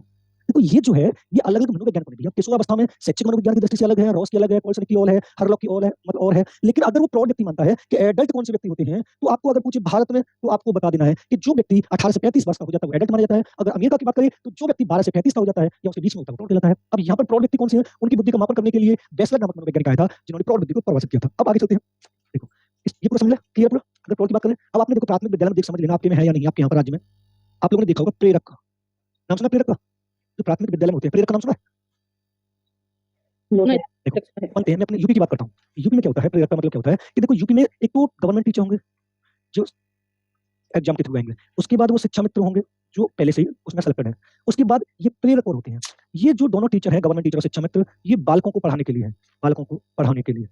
Speaker 1: देखो ये जो है ये अलग अलग मनोविज्ञान को दिया। किशोरावस्था में शैक्षिक मनोविज्ञान की दृष्टि से अलग है, रॉस की अलग है, पॉल्सन की और है, हरलॉक की और है, मतलब और है। लेकिन अगर वो प्रौढ़ व्यक्ति मानता है कि एडल्ट कौन से व्यक्ति होते हैं, तो आपको अगर पूछे भारत में तो आपको बता देना है कि जो व्यक्ति 18 से 35 वर्ष का हो जाता है वो एडल्ट माना जाता है। अगर अमेरिका की बात करें तो जो व्यक्ति 12 से 35 का हो जाता है या उसके बीच में होता है वो प्रौढ़ कहलाता है। अब यहाँ पर प्रौढ़ व्यक्ति कौन से हैं? उनकी बुद्धि का मापन करने के लिए बेसलर नामक मनोवैज्ञानिक आया था जिन्होंने प्रौढ़ बुद्धि को परिभाषित किया था। अब आगे चलते हैं। देखो ये पूरा समझ लिया, क्लियर पूरा। अगर प्रौढ़ की बात करें, अब आपने देखो प्राथमिक विद्यालय में देख समझ लेना आपके में है या नहीं। आपके यहाँ पर राज्य में आप लोगों ने देखा होगा प्रेरक का नाम सुना? प्रेरक का जो प्राथमिक विद्यालय में होते हैं, प्रेरक का नाम सुना है?
Speaker 2: नहीं
Speaker 1: देखो बनते हैं, मैं अपने यूपी की बात करता हूँ। यूपी में क्या होता है, प्रेरक का मतलब क्या होता है कि देखो यूपी में एक तो गवर्नमेंट टीचर होंगे जो एग्जाम के थ्रू आएंगे, उसके बाद वो शिक्षा मित्र होंगे जो पहले से ही उसमें सेलेक्टेड है, उसके बाद ये प्रेरक और होते हैं। ये जो दोनों टीचर हैं, गवर्नमेंट टीचर और शिक्षा मित्र, ये बालकों को पढ़ाने के लिए है, बालकों को पढ़ाने के लिए।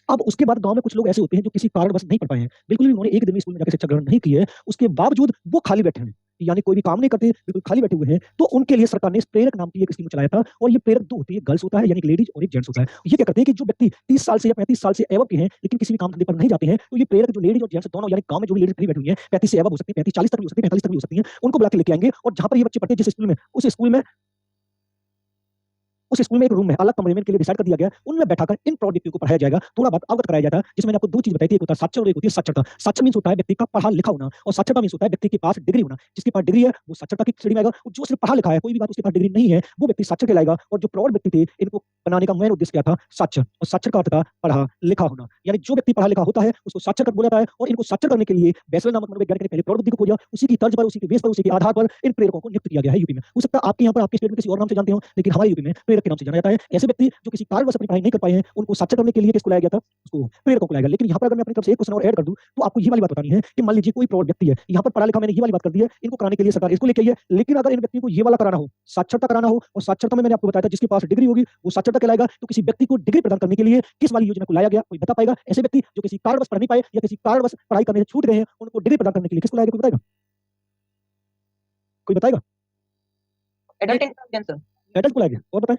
Speaker 1: अब उसके बाद गांव में कुछ लोग ऐसे होते हैं जो किसी कारणवश नहीं पढ़ पाए हैं, बिल्कुल भी उन्होंने एक दिन भी स्कूल में जाकर शिक्षा ग्रहण नहीं की है, उसके बावजूद वो खाली बैठे हैं, यानी कोई भी काम नहीं करते, बिल्कुल खाली बैठे हुए हैं। तो उनके लिए सरकार ने इस प्रेरक नाम की एक स्कीम चलाया था। और ये प्रेरक दो होती है, गर्ल्स होता है यानी लेडीज और एक जेंट्स होता है। ये क्या करते हैं कि जो व्यक्ति 30 साल से या 35 साल से एवं के हैं लेकिन किसी भी काम धंधे पर नहीं जाते हैं, तो ये प्रेरक जो लेडीज और जेंट्स दोनों यानी गांव में जो भी लेडीज खड़ी बैठी हुई हैं, 35 से एवं हो सकती है, 35 40 तक भी हो सकती है, 45 तक भी हो सकती हैं, उनको बुला के लेके आएंगे। और जहां पर ये बच्चे पढ़ते हैं जिस स्कूल में, उस स्कूल में एक रूम है, अलग कमरे में इनके लिए डिसाइड कर दिया गया, उनमें बैठाकर इन प्रौढ़ व्यक्तियों को पढ़ाया जाएगा, थोड़ा बहुत अवगत कराया जाता है। जिसमें मैंने आपको दो चीज बताई थी, एक होता है साक्षर और एक होती है साक्षरता। साक्षर मींस होता है व्यक्ति का पढ़ा लिखा होना, और साक्षरता मींस होता है व्यक्ति के पास डिग्री होना। जिसके पास डिग्री है वो साक्षरता की श्रेणी में आएगा, और जो सिर्फ पढ़ा लिखा है, कोई भी बात उसके पास डिग्री नहीं है, वो व्यक्ति साक्षर कहलाएगा। और जो प्रौढ़ व्यक्ति थे इनको बनाने का मेन उद्देश्य क्या था? साक्षर। और साक्षर का अर्थ था पढ़ा लिखा होना, यानी जो व्यक्ति पढ़ा लिखा होता है उसको साक्षर बोला जाता है। और इनको साक्षर करने के लिए बेसवेल नामक मनोवैज्ञानिक ने पहले प्रौढ़ बुद्धि को खोजा, उसी की तर्ज पर, उसी के बेस पर, उसी के आधार पर इन प्रेरकों को नियुक्त किया गया है यूपी में। हो सकता है आपके यहाँ पर आपके स्टेट में किसी और नाम से जानते हो, लेकिन हमारे यूपी में प्रेरक के नाम से जाना जाता है। ऐसे व्यक्ति जो किसी कारणवश अपनी पढ़ाई नहीं कर पाए हैं उनको साक्षर करने के लिए किसको लाया गया था? उसको प्रेरकों को लाया गया। लेकिन यहाँ पर अगर मैं अपनी तरफ से एक क्वेश्चन और ऐड कर दूं तो आपको ये वाली बात बतानी है कि मान लीजिए कोई प्रौढ़ व्यक्ति है, यहाँ पर पढ़ा लिखा, मैंने ये वाली बात कर दी है, इनको कराने के लिए सरकार इसको लेके आई है। लेकिन अगर इन व्यक्तियों को ये वाला कराना हो, साक्षरता कराना हो, और साक्षरता में मैंने आपको बताया था जिसके पास डिग्री होगी वो साक्षरता कहलाएगा, तो किसी व्यक्ति को डिग्री प्रदान करने के लिए किस वाली योजना को लाया गया? कोई बता पाएगा? ऐसे व्यक्ति जो किसी कारणवश पढ़ नहीं पाए या किसी कारणवश पढ़ाई करने से छूट गए हैं, उनको डिग्री प्रदान करने के लिए किसको लाया गया? कोई बताएगा? कोई बताएगा?
Speaker 4: Adult intelligence.
Speaker 1: एडल्ट को लाया गया। और बताएं,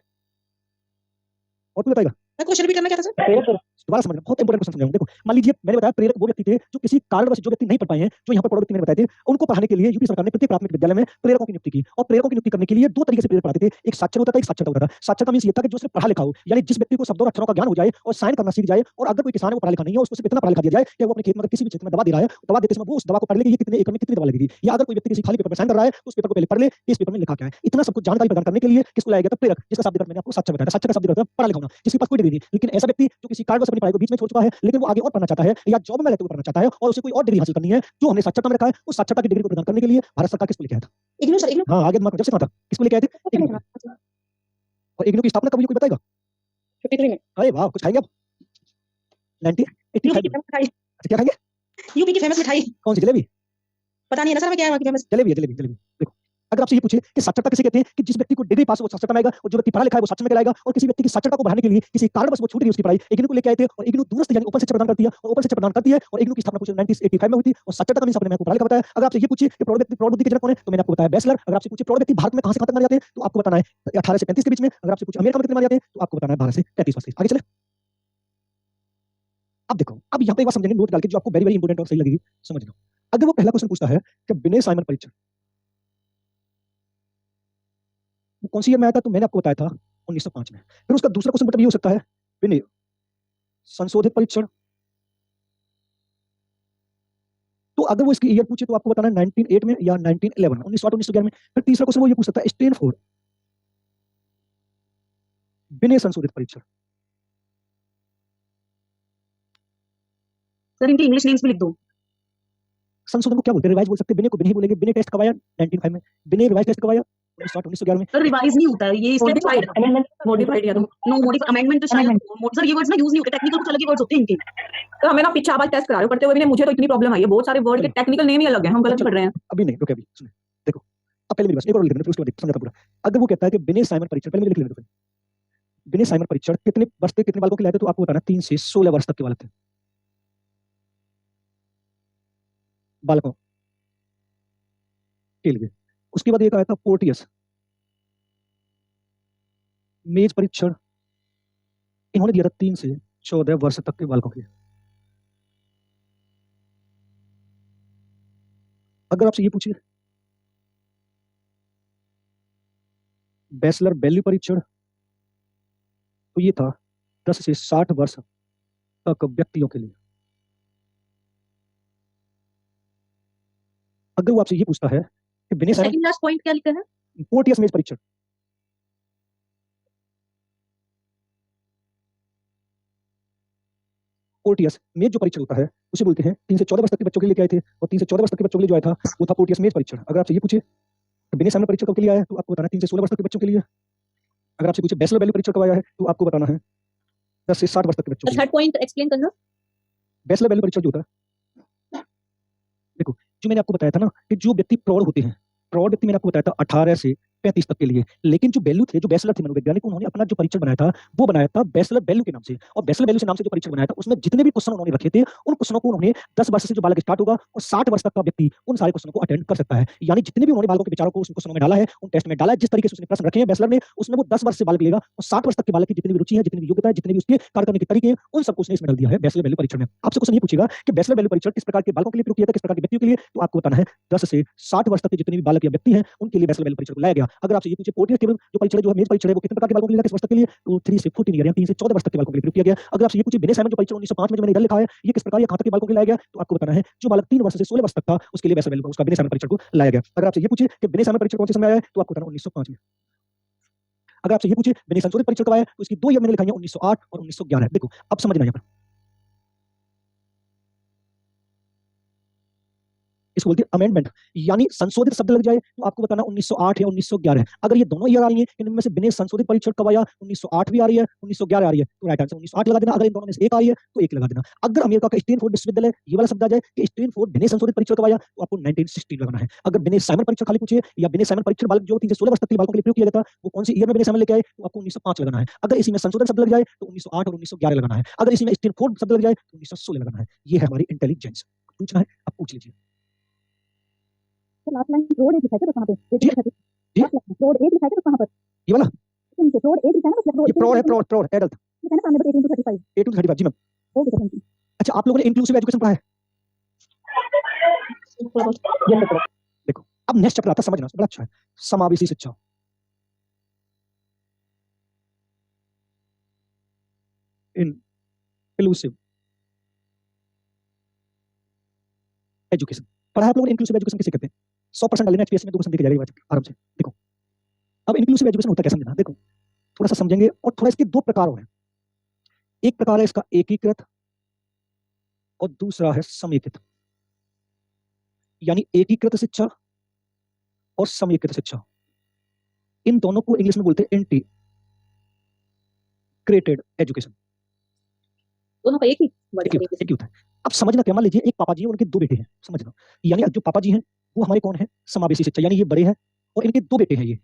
Speaker 1: और कोई बताएगा?
Speaker 2: क्वेश्चन रिपीट करना क्या था सर?
Speaker 1: प्रेरक दोबारा समझना, बहुत इंपॉर्टेंट क्वेश्चन समझाऊंगा। देखो, मान लीजिए मैंने बताया प्रेरक वो व्यक्ति थे जो किसी कारणवश जो व्यक्ति नहीं पढ़ पाए हैं, जो यहाँ पर व्यक्ति मैंने बताए थे, उनको पढ़ाने के लिए यूपी सरकार ने प्रत्येक प्राथमिक विद्यालय में प्रेरकों की नियुक्ति की। और प्रेरकों की नियुक्ति करने के लिए दो तरीके से प्रेरक पढ़ाते थे, एक साक्षर होता था, एक साक्षरता होता था। साक्षरता मींस ये था कि जो सिर्फ पढ़ा लिखा हो, यानी जिस व्यक्ति को शब्दों और अक्षरों का ज्ञान हो जाए और साइन करना सीख जाए, और अगर कोई किसान है वो पढ़ा लिखा नहीं है, उसको सिर्फ इतना पढ़ा लिखा दिया जाए कि वो अपने खेत में किसी भी क्षेत्र में दवा दे रहा है, दवा देते समय वो उस दवा को पढ़ ले कि ये कितने एकड़ में कितनी दवा लगेगी, या अगर कोई व्यक्ति किसी खाली पेपर पर साइन कर रहा है तो उस पेपर को पहले पढ़ ले कि इस पेपर में लिखा क्या है। इतना सब कुछ जानकारी प्रदान करने के लिए किसको लाया गया था? प्रेरक, जिसका शब्द मैंने आपको साक्षर बताया था। साक्षर का शब्द होता है पढ़ा लिखा होना, जिसके पास कोई डिग्री नहीं, लेकिन ऐसा व्यक्ति जो किसी कारणवश अपनी पढ़ाई को बीच में छोड़ चुका है, लेकिन वो आगे और पढ़ना चाहता है, या जॉब में रहते हुए पढ़ना चाहता है और उसे कोई और डिग्री हासिल करनी है, जो हमने साक्षरता में रखा है, उस साक्षरता की डिग्री को प्रदान करने के लिए भारत सरकार किसको लेके आया था?
Speaker 5: इग्नू सर, इग्नू
Speaker 1: हाँ, आगे दिमाग में जब से कहा था किसको लेके आए थे? इग्नू को। और इग्नू की स्थापना कब हुई, कोई बताएगा?
Speaker 2: 53 में।
Speaker 1: अरे वाह, कुछ खाएंगे आप? 1985 में। अच्छा, क्या खाएंगे?
Speaker 5: यूपी की फेमस मिठाई,
Speaker 1: कौन सी? जलेबी?
Speaker 5: पता नहीं है ना सर, मैं क्या है वहाँ की फेमस।
Speaker 1: जलेबी है, जलेबी, जलेबी। देखो, अगर आपसे ये पूछे कि साक्षरता किसे कहते हैं, कि जिस व्यक्ति को डिग्री पास हो वो साक्षरता में आएगा, और जो व्यक्ति पढ़ा लिखा है वो साक्षर में कहलाएगा। और किसी व्यक्ति की साक्षरता को बढ़ाने के लिए किसी कारणवश वो छूट गई उसकी पढ़ाई, इग्नू को लेके आए थे, और इग्नू दूरस्थ यानी ओपन शिक्षा प्रदान करती है, और ओपन शिक्षा प्रदान करती है, और इग्नू की स्थापना कुछ 1985 में हुई थी। और साक्षरता का मींस आपने आपको पढ़ा लिखा बताया। अगर आपसे ये पूछे कि प्रौढ़ बुद्धि के जनक कौन है, तो मैंने आपको बताया बैचलर। अगर आपसे पूछे प्रौढ़ व्यक्ति भारत में कहां से कहां तक माने जाते हैं, तो आपको बताना है 18 से 35 के बीच में। अगर आपसे पूछे अमेरिका में कितने माने जाते हैं, तो आपको बताना है 12 से 33 वर्ष के। आगे चले। अब देखो, अब यहाँ पे एक बात समझेंगे नोट डाल के, जो आपको वेरी वेरी इंपोर्टेंट और सही लगेगी, समझना। अगर वो पहला क्वेश्चन पूछता है कि विनय साइमन परीक्षण कौन सी ईयर में आया था, तो मैंने आपको बताया था 1905 में। फिर उसका दूसरा क्वेश्चन मतलब ये हो सकता है विनय संशोधित परीक्षण। तो अगर वो इसकी ईयर पूछे तो आपको बताना है 1908 में या 1911, 1908 1911 में। फिर तीसरा क्वेश्चन वो ये पूछ सकता है स्टैनफोर्ड विनय संशोधित परीक्षण।
Speaker 3: सर इनके इंग्लिश नेम्स भी लिख दो।
Speaker 1: संशोधन को क्या बोलते हैं? रिवाइज बोल सकते हैं। विनय को विनय बोलेंगे। विनय टेस्ट कब आया? 1905 में। विनय रिवाइज टेस्ट कब आया? 1908 1911 में।
Speaker 3: सर रिवाइज नहीं होता है ये,
Speaker 4: Modified.
Speaker 3: मॉडिफाइड या तो नो मॉडिफाइड अमेंडमेंट तो शायद सर ये वर्ड्स ना यूज नहीं होते, टेक्निकल कुछ अलग ही वर्ड्स होते हैं इनके। तो हमें ना पीछे आवाज टेस्ट करा रहे हो पढ़ते हुए भी, मुझे तो इतनी प्रॉब्लम आई है, बहुत सारे वर्ड के टेक्निकल नेम ही अलग हैं, हम गलत पढ़ रहे हैं।
Speaker 1: अभी नहीं, रुके, अभी सुनिए। देखो, अब पहले मेरी बात एक और लिख लेना, फिर उसके बाद समझाता पूरा। अगर वो कहता है कि विनय साइमन परीक्षण, पहले लिख लेना तो विनय साइमन परीक्षण कितने वर्ष तक कितने बालकों के लिए आए थे, तो आपको बताना 3 से 16 वर्ष तक के बालक थे। बालकों के लिए। उसके बाद एक आया था पोर्टियस मेज परीक्षण, इन्होंने दिया था 3 से 14 वर्ष तक के बालकों के लिए। अगर आपसे ये पूछिए बैचलर वैल्यू परीक्षण, तो ये था 10 से 60 वर्ष तक व्यक्तियों के लिए। अगर वो आपसे ये पूछता है कि विनय साइमन
Speaker 5: सेकंड लास्ट पॉइंट क्या लिखा है?
Speaker 1: पोर्टियस मेज परीक्षण, पोर्टियस मेज जो परीक्षण होता है उसे बोलते हैं 3 से 14 वर्ष तक के बच्चों के लिए आए थे, और 3 से 14 वर्ष तक के बच्चों के लिए जो आया था वो था पोर्टियस मेज परीक्षण। अगर आपसे ये पूछे तो विनय साइमन परीक्षण कब के लिए आया है, तो आपको बताना है 3 से 16 वर्ष तक के बच्चों के लिए। अगर आपसे पूछे बैचलर वैल्यू परीक्षण कब आया है, तो आपको बताना है 10 से 60 वर्ष तक के बच्चों के लिए।
Speaker 5: थर्ड पॉइंट एक्सप्लेन करना।
Speaker 1: बैचलर वैल्यू परीक्षण जो होता है, देखो जो मैंने आपको बताया था ना कि जो व्यक्ति प्रौढ़ होते हैं, प्रौढ़ व्यक्ति मैंने आपको बताया था 18 से 35 तक के लिए, लेकिन जो वैल्यू थे, जो बैचलर थे मनोवैज्ञानिक, उन्होंने अपना जो परीक्षण बनाया था वो बनाया था बैचलर वैल्यू के नाम से। और बैचलर वैल्यू से नाम से जो परीक्षण बनाया था उसमें जितने भी क्वेश्चन उन्होंने रखे थे, उन क्वेश्चनों को उन्होंने 10 वर्ष से जो बालक स्टार्ट होगा और 60 वर्ष तक का व्यक्ति उन सारे क्वेश्चनों को अटेंड कर सकता है। यानी जितने भी उन्होंने बालकों के विचारों को उन क्वेश्चनों में डाला है, उन टेस्ट में डाला है, जिस तरीके से उसने प्रश्न रखे हैं बैचलर ने, उसमें वो 10 वर्ष से बालक लेगा और 60 वर्ष तक के बालक की जितनी भी रुचि है, जितनी भी योग्यता है, जितने भी उसके कार्य करने के तरीके हैं, उन सबको उसने इसमें डाल दिया है बैचलर वैल्यू परीक्षण में। आपसे क्वेश्चन ये पूछेगा कि बैचलर वैल्यू परीक्षण किस प्रकार के बालकों के लिए प्रयोग किया था, किस प्रकार के व्यक्तियों के लिए, तो आपको बताना है 10 से 60 वर्ष तक के जितने भी बालक या व्यक्ति हैं उनके लिए बैचलर वैल्यू परीक्षण को लाया गया। अगर आपसे ये पूछे पोर्टियस टेबल जो परीक्षण जो है मेज परीक्षण है वो कितने प्रकार के बालकों के लिए किस वर्ष तक के लिए, तो 3 से 14 ईयर या 3 से 14 वर्ष तक के बालकों के लिए प्रयोग किया गया। अगर आपसे ये पूछे विनय साइमन जो परीक्षण 1905 में जो मैंने इधर लिखा है ये किस प्रकार या कहां तक के बालकों के लिए लाया गया, तो आपको बताना है जो बालक 3 वर्ष से 16 वर्ष तक था उसके लिए बैचलर वैल्यू उसका विनय साइमन परीक्षण को लाया गया। अगर आपसे ये पूछे कि विनय साइमन परीक्षण कौन से समय आया है, तो आपको बताना 1905 में। अगर आपसे ये पूछे विनय संशोधित परीक्षण कब आया है, तो इसकी 2 ईयर मैंने लिखाई है 1908 और 1911। देखो अब समझना यहाँ पर, इसको बोलते हैं अमेंडमेंट, यानी संशोधित शब्द लग जाए तो आपको बताना 1908 या 1911 है। अगर ये दोनों ईयर आ रही है इनमें से विनय संशोधित परीक्षण कब आया, 1908 भी आ रही है 1911 आ रही है, तो राइट आंसर 1908 लगा देना। अगर इन दोनों में से एक आ रही है तो एक लगा देना। अगर अमेरिका का स्टैनफोर्ड विश्वविद्यालय ये वाला शब्द आ जाए कि स्टैनफोर्ड विनय संशोधित परीक्षण कब आया, तो आपको 1916 लगाना है। अगर विनय साइमन परीक्षण खाली पूछिए या विनय साइमन परीक्षण बालक जो 3 से 16 वर्ष तक के बालकों के लिए प्रयोग किया गया था वो कौन सी ईयर में विनय साइमन लेके आए, तो आपको 1905 लगाना है। अगर इसी में संशोधन शब्द लग जाए तो 1908 और 1911 लगाना है। अगर इसी में स्टैनफोर्ड शब्द लग जाए तो 1916 लगाना है। ये है हमारी इंटेलिजेंस। पूछना है आप पूछ लीजिए।
Speaker 5: लास्ट लाइन रोड 8 लिखा है तो कहां पे?
Speaker 1: जी? जी?
Speaker 5: रोड 8 लिखा है तो कहां पर?
Speaker 1: ये वाला
Speaker 5: रोड 8 लिखा है ना, मतलब
Speaker 1: ये प्रौढ़ है, प्रौढ़ एडल्ट
Speaker 5: लिखा है ना सामने, 18 to 35।
Speaker 1: 18 to 35 ji ma'am. अच्छा, आप लोगों ने इंक्लूसिव एजुकेशन पढ़ा है?
Speaker 5: थोड़ा बहुत।
Speaker 1: देखो, अब नेक्स्ट चैप्टर आता है, समझना, बड़ा अच्छा है, समावेशी शिक्षा। इंक्लूसिव एजुकेशन पढ़ा है आप लोगों ने? इंक्लूसिव एजुकेशन किसे कहते हैं? 100% डालेंगे एचपीएससी में, 2 क्वेश्चन देके जाएगा आराम से। देखो, अब इंक्लूसिव एजुकेशन होता क्या, समझना। देखो, थोड़ा सा समझेंगे और थोड़ा इसके 2 प्रकार और हैं। एक प्रकार है इसका एकीकृत और दूसरा है समेकित। यानी एकीकृत शिक्षा और समेकित शिक्षा, इन दोनों को इंग्लिश में बोलते हैं इंटीग्रेटेड एजुकेशन।
Speaker 5: दोनों का एक ही वर्ड है।
Speaker 1: एक ही होता है। अब समझना क्या, मान लीजिए एक पापा जी हैं और उनके 2 बेटे हैं, समझना। यानी जो पापा जी हैं वो हमारे कौन है? समावेशी शिक्षा, यानी ये बड़े हैं और इनके 2 बेटे हैं ये।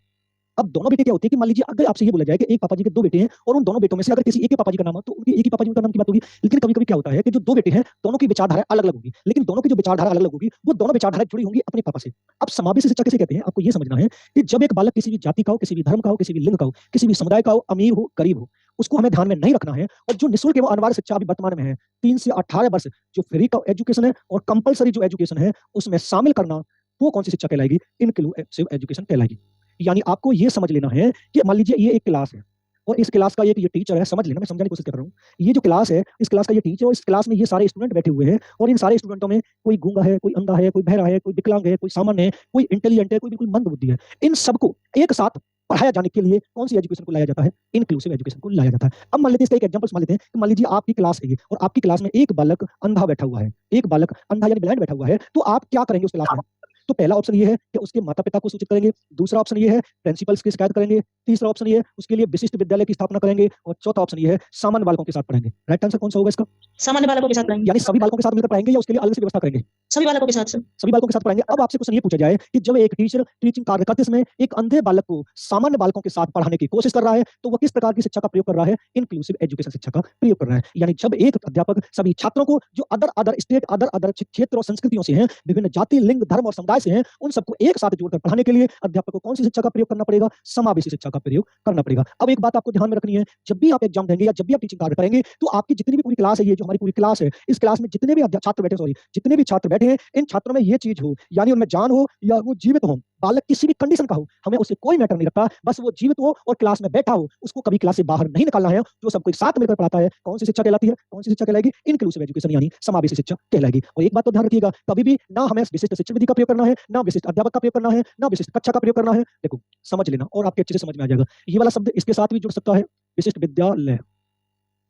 Speaker 1: अब दोनों बेटे क्या होते हैं कि मान लीजिए अगर आपसे ये बोला जाए कि एक पापा जी के 2 बेटे हैं और उन दोनों बेटों में से अगर किसी एक के पापा जी का नाम है तो उनके एक ही पापा जी का नाम की बात होगी। लेकिन कभी-कभी क्या होता है कि जो 2 बेटे हैं दोनों की विचारधारा अलग-अलग होगी, लेकिन दोनों की जो विचारधारा अलग-अलग होगी वो दोनों विचारधारा जुड़ी होंगी अपने पापा से। अब समावेशी शिक्षा किसे कहते हैं? आपको ये समझना है कि जब एक बालक किसी भी जाति का हो, किसी भी धर्म का हो, किसी भी लिंग का हो, किसी भी समुदाय का हो, अमीर हो, गरीब हो, उसको हमें ध्यान में नहीं रखना है। और जो निःशुल्क एवं अनिवार्य शिक्षा अभी वर्तमान में है 3 से 18 वर्ष, जो फ्री का एजुकेशन है और कंपल्सरी जो एजुकेशन है उसमें शामिल करना, वो कौन सी शिक्षा कहलाएगी? इंक्लूसिव एजुकेशन कहलाएगी। यानी आपको ये समझ लेना है कि मान लीजिए ये एक क्लास है और इस क्लास का ये टीचर है, समझ लेना, मैं समझाने की कोशिश कर रहा हूँ। ये जो क्लास है, इस क्लास का ये टीचर और इस क्लास में ये सारे स्टूडेंट बैठे हुए हैं और इन सारे स्टूडेंटों में कोई गूंगा है, कोई अंधा है, कोई बहरा है, कोई विकलांग है, कोई सामान्य है, कोई इंटेलिजेंट है, कोई बिल्कुल मंदबुद्धि है। इन सबको एक साथ पढ़ाया जाने के लिए कौन सी एजुकेशन को लाया जाता है? इंक्लूसिव एजुकेशन को लाया जाता है। अब मान लेते हैं इसका एक एग्जांपल मान लेते हैं कि मान लीजिए आपकी क्लास है ये और आपकी क्लास में एक बालक अंधा बैठा हुआ है, एक बालक अंधा यानी ब्लाइंड बैठा हुआ है, तो आप क्या करेंगे उस क्लास में? तो पहला ऑप्शन ये है कि उसके माता-पिता को सूचित करेंगे, दूसरा ऑप्शन ये है प्रिंसिपल्स की शिकायत करेंगे, तीसरा ऑप्शन ये है उसके लिए विशिष्ट विद्यालय की स्थापना करेंगे और चौथा ऑप्शन ये है सामान्य बालकों के साथ पढ़ाएंगे। राइट आंसर कौन सा होगा इसका?
Speaker 5: सामान्य बालकों के साथ पढ़ाएंगे।
Speaker 1: यानी सभी बालकों के साथ मिलकर पढ़ाएंगे या उसके लिए अलग से व्यवस्था करेंगे?
Speaker 5: सभी बालकों के साथ सर।
Speaker 1: सभी बालकों के साथ पढ़ाएंगे। अब आपसे क्वेश्चन ये पूछा जाए कि जब एक टीचर टीचिंग कार्य करते समय एक अंधे बालक को सामान्य बालकों के साथ पढ़ाने की कोशिश कर रहा है, तो वो किस प्रकार की शिक्षा का प्रयोग कर रहा है? इंक्लूसिव एजुकेशन शिक्षा का प्रयोग कर रहा है। यानी जब एक अध्यापक सभी छात्रों को जो अदर स्टेट, अदर क्षेत्र और संस्कृतियों से हैं, विभिन्न जाति, लिंग, धर्म और समुदाय से हैं, उन सबको एक साथ जोड़कर पढ़ाने के लिए अध्यापक को कौन सी शिक्षा का प्रयोग करना पड़ेगा? समावेशी शिक्षा का प्रयोग करना पड़ेगा। अब एक बात आपको ध्यान में रखनी है, जब भी आप एग्जाम देंगे या जब भी आप टीचिंग कार्य करेंगे, तो आपकी जितनी भी पूरी क्लास है, ये जो हमारी पूरी क्लास है, इस क्लास में जितने भी छात्र बैठे, सॉरी, जितने भी छात्र बैठे हैं, इन छात्रों में ये चीज हो, यानी उनमें जान हो या वो जीवित हो, बालक किसी भी कंडीशन का हो, हमें उससे कोई मैटर नहीं रखता, बस वो जीवित हो और क्लास में बैठा हो, उसको कभी क्लास से बाहर नहीं निकालना है। जो सबको साथ मिलकर पढ़ाता है, कौन सी शिक्षा कहलाती है? कौन सी शिक्षा कहलाएगी? इंक्लूसिव एजुकेशन यानी समावेशी शिक्षा कहलाएगी। और एक बात तो ध्यान रखिएगा, कभी भी ना हमें विशिष्ट शिक्षण विधि का प्रयोग करना है, ना विशिष्ट अध्यापक का प्रयोग करना है, ना विशिष्ट कक्षा का प्रयोग करना है। देखो, समझ लेना और आपके अच्छे से समझ में आ जाएगा। ये वाला शब्द इसके साथ भी जुड़ सकता है, विशिष्ट विद्यालय,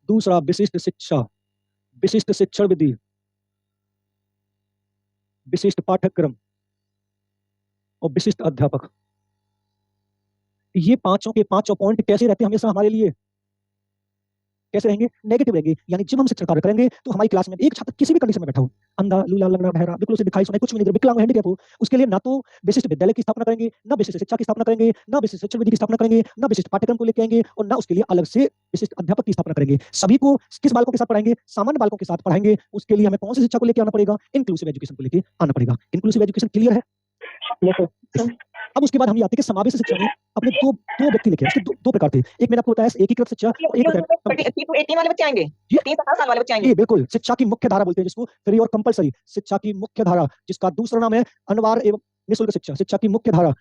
Speaker 1: दूसरा विशिष्ट शिक्षा, विशिष्ट शिक्षण विधि, विशिष्ट पाठ्यक्रम और विशिष्ट अध्यापक। ये पांचों के पांचों पॉइंट कैसे रहते हैं हमेशा हमारे लिए? कैसे रहेंगे? नेगेटिव रहेंगे। यानी जब हम शिक्षण कार्य करेंगे तो हमारी क्लास में एक छात्र किसी भी कंडीशन में बैठा हो, अंधा, लूला, लंगड़ा, बहरा, बिल्कुल उसे दिखाई सुनाई कुछ भी नहीं दे रहा, विकलांग, हैंडीकैप हो, उसके लिए ना तो विशिष्ट विद्यालय की स्थापना करेंगे, ना विशिष्ट शिक्षा की स्थापना करेंगे, ना विशिष्ट शिक्षण विधि की स्थापना करेंगे, ना विशिष्ट पाठ्यक्रम को लेके आएंगे और ना उसके लिए अलग से विशिष्ट अध्यापक की स्थापना करेंगे। सभी को किस बालकों के साथ पढ़ाएंगे? सामान्य बालकों के साथ पढ़ाएंगे। उसके लिए हमें कौन सी शिक्षा को लेके आना पड़ेगा? इंक्लूसिव एजुकेशन को लेके आना पड़ेगा। इंक्लूसिव एजुकेशन क्लियर है? अब उसके बाद हम ये आते हैं कि समावेशी शिक्षा में अपने दो व्यक्ति लिखे हैं। इसके दो प्रकार थे। एक मैंने आपको बताया एकीकृत शिक्षा और एक होता है
Speaker 4: 18 वाले बच्चे आएंगे, 3 से 7 साल वाले बच्चे आएंगे।
Speaker 1: ये बिल्कुल शिक्षा की मुख्य धारा बोलते हैं जिसको, फ्री और कंपलसरी शिक्षा की मुख्य धारा, जिसका दूसरा नाम है अनिवार्य एवं निःशुल्क शिक्षा। शिक्षा की मुख्य धारा,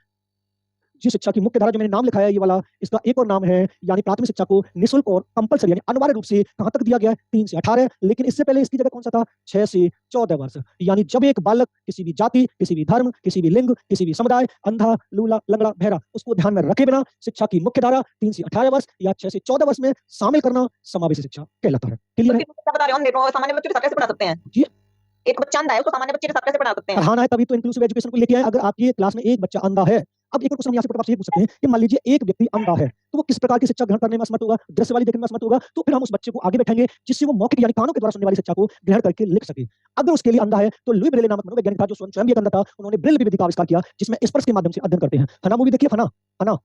Speaker 1: जी शिक्षा की मुख्य धारा जो मैंने नाम लिखा है ये वाला, इसका एक और नाम है यानी प्राथमिक शिक्षा को निःशुल्क और कंपलसरी यानी अनिवार्य रूप से कहां तक दिया गया है? 3 से 18। लेकिन इससे पहले इसकी जगह कौन सा था? 6 से 14 वर्ष। यानी जब एक बालक किसी भी जाति, किसी भी धर्म, किसी भी लिंग, किसी भी समुदाय, अंधा, लूला, लंगड़ा, बहरा, उसको ध्यान में रखे बिना शिक्षा की मुख्य धारा 3 से 18 वर्ष या 6 से 14 वर्ष में शामिल करना समावेशी शिक्षा कहलाता है। क्लियर है?
Speaker 4: बता रहे हो, सामान्य बच्चों के साथ कैसे पढ़ा सकते हैं?
Speaker 1: जी,
Speaker 4: एक बच्चा अंधा है उसको सामान्य बच्चे के साथ कैसे पढ़ा सकते हैं?
Speaker 1: पढ़ाना है तभी तो इंक्लूसिव एजुकेशन को लेके आए। अगर आपकी क्लास में एक बच्चा अंधा है, अब एक और क्वेश्चन यहाँ से आपसे ये पूछ सकते हैं कि मान लीजिए एक व्यक्ति अंधा है, तो वो किस प्रकार की शिक्षा ग्रहण करने में असमर्थ होगा? दृश्य वाली देखने में असमर्थ होगा, तो फिर हम उस बच्चे को आगे बैठाएंगे जिससे वो मौखिक यानी कानों के द्वारा सुनने वाली शिक्षा को ग्रहण करके लिख सके। अगर उसके लिए अंधा है तो लुई ब्रेले नामक मनोवैज्ञानिक था जो स्वयं भी एक अंधा था, उन्होंने ब्रेल विधि का आविष्कार किया जिसमें स्पर्श के माध्यम से अध्ययन करते हैं। फना मूवी देखिए, फना, फना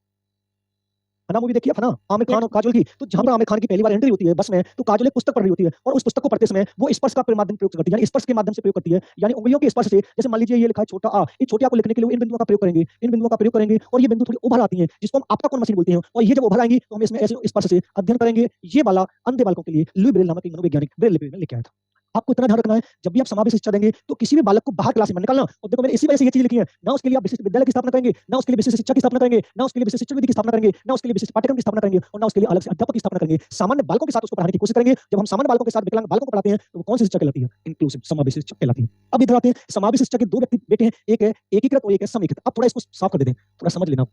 Speaker 1: फना मूवी देखी है, फना आमिर खान और काजोल की। तो जहां पर आमिर खान की पहली बार एंट्री होती है बस में, तो काजोल एक पुस्तक पढ़ रही होती है और उस पुस्तक को पढ़ते समय वो स्पर्श का माध्यम प्रयोग करती है, यानी स्पर्श के माध्यम से प्रयोग करती है, यानी उंगलियों के स्पर्श से। जैसे मान लीजिए ये लिखा है छोटा आ, इस छोटे आ को लिखने के लिए इन बिंदुओं का प्रयोग करेंगे, इन बिंदुओं का प्रयोग करेंगे, और ये बिंदु थोड़ी उभर आती हैं जिसको हम आपका कौन मशीन बोलते हैं, और ये जब उभर आएंगी तो हम इसमें ऐसे स्पर्श से अध्ययन करेंगे। ये वाला अंधे बालकों के लिए लुई ब्रेल नामक एक मनोवैज्ञानिक ब्रेल लिपि में लेके आया था। आपको इतना ध्यान रखना है जब भी आप समावेश शिक्षा देंगे तो किसी भी बालक को बाहर क्लास में निकालना। और देखो मैंने इसी वजह से ये चीज लिखी है, ना उसके लिए आप विशिष्ट विद्यालय की स्थापना करेंगे, ना उसके लिए विशिष्ट शिक्षा की स्थापना करेंगे, ना उसके लिए विशिष्ट शिक्षक विधि की स्थापना करेंगे, ना उसके लिए विशिष्ट पाठ्यक्रम की स्थापना करेंगे, और ना उसके लिए अलग से अध्यापक की स्थापना करेंगे। सामान्य बालकों के साथ उसको पढ़ाने की कोशिश करेंगे। जब हम सामान्य बालकों के साथ विकलांग बालकों को पढ़ाते हैं तो वो कौन सी शिक्षा कहलाती है? इंक्लूसिव, समावेश शिक्षा कहलाती है। अब इधर आते हैं, समावेश शिक्षा के दो व्यक्ति बेटे हैं, एक है एकीकृत और एक है समेकित। अब थोड़ा इसको साफ कर देते हैं, थोड़ा समझ लेना।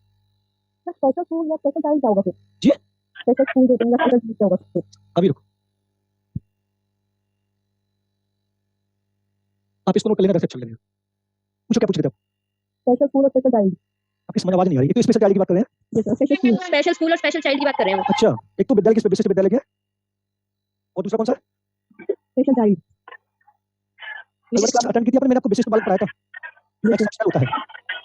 Speaker 5: स्पेशल स्कूल या स्पेशल चाइल्ड क्या होगा फिर?
Speaker 1: जी?
Speaker 5: स्पेशल स्कूल देते हैं या स्पेशल चाइल्ड क्या होगा फिर?
Speaker 1: अभी रुको, आप इसको नोट कर लेना, रैसे चल लेना। मुझे क्या पूछ रहे थे आप?
Speaker 5: स्पेशल स्कूल और स्पेशल चाइल्ड।
Speaker 1: आपकी समझ आवाज नहीं आ रही है, तो स्पेशल चाइल्ड की बात कर रहे हैं।
Speaker 5: स्पेशल स्कूल और स्पेशल चाइल्ड की बात कर रहे हैं वो।
Speaker 1: अच्छा, एक तो विद्यालय, किस विशिष्ट विद्यालय क्या है, और दूसरा कौन सा?
Speaker 5: Special child.
Speaker 1: क्लास अटेंड की थी आपने, मैंने आपको विशिष्ट बालक पढ़ाया था। ये एक्सेप्शनल होता है,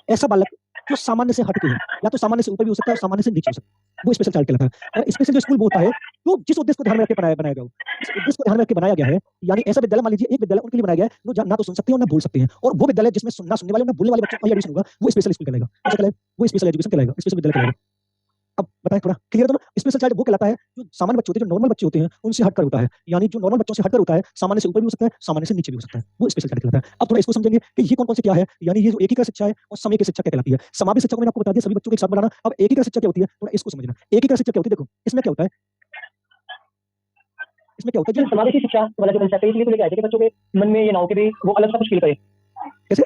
Speaker 1: ऐसा बालक जो सामान्य से हटके है, या तो सामान्य से ऊपर भी हो सकता है और सामान्य से नीचे हो सकता है, वो स्पेशल चाइल्ड कहलाता है। और स्पेशल जो स्कूल वो होता है जो जिस उद्देश्य को ध्यान में रख के बनाया गया हो, इस उद्देश्य को ध्यान में रख के बनाया गया है। यानी ऐसा विद्यालय, मान लीजिए एक विद्यालय उनके लिए बनाया गया है जो ना तो सुन सकते हैं और ना बोल सकते हैं, और वो विद्यालय जिसमें ना सुनने वाले ना बोलने वाले बच्चों का एडिशन होगा, वो स्पेशल स्कूल कहलाएगा। अच्छा कहलाएगा, वो स्पेशल एजुकेशन कहलाएगा, स्पेशल विद्यालय कहलाएगा। अब बताएं, थोड़ा क्लियर तो ना? स्पेशल चाइल्ड वो कहलाता है जो सामान्य बच्चे होते हैं, जो नॉर्मल बच्चे होते हैं उनसे हटकर होता है, यानी जो नॉर्मल बच्चों से हटकर होता है, सामान्य से ऊपर भी हो सकता है, सामान्य से नीचे भी हो सकता है, वो स्पेशल चाइल्ड कहलाता है। अब थोड़ा इसको समझेंगे कि ये कौन-कौन से क्या है, यानी ये जो एकीकृत शिक्षा है और समेकित शिक्षा क्या कहलाती है। समावेश शिक्षा को मैंने आपको बता दिया, सभी बच्चों को एक साथ पढ़ाना। अब एकीकृत शिक्षा क्या होती है, थोड़ा इसको समझना। एकीकृत शिक्षा क्या होती है, देखो इसमें क्या होता है, इसमें क्या होता है,
Speaker 6: समावेशी शिक्षा वाला जो कंसेप्ट है इसलिए तो लेके आए थे कि बच्चों के मन में ये ना हो कि भाई वो अलग सा कुछ फील करे।
Speaker 1: कैसे?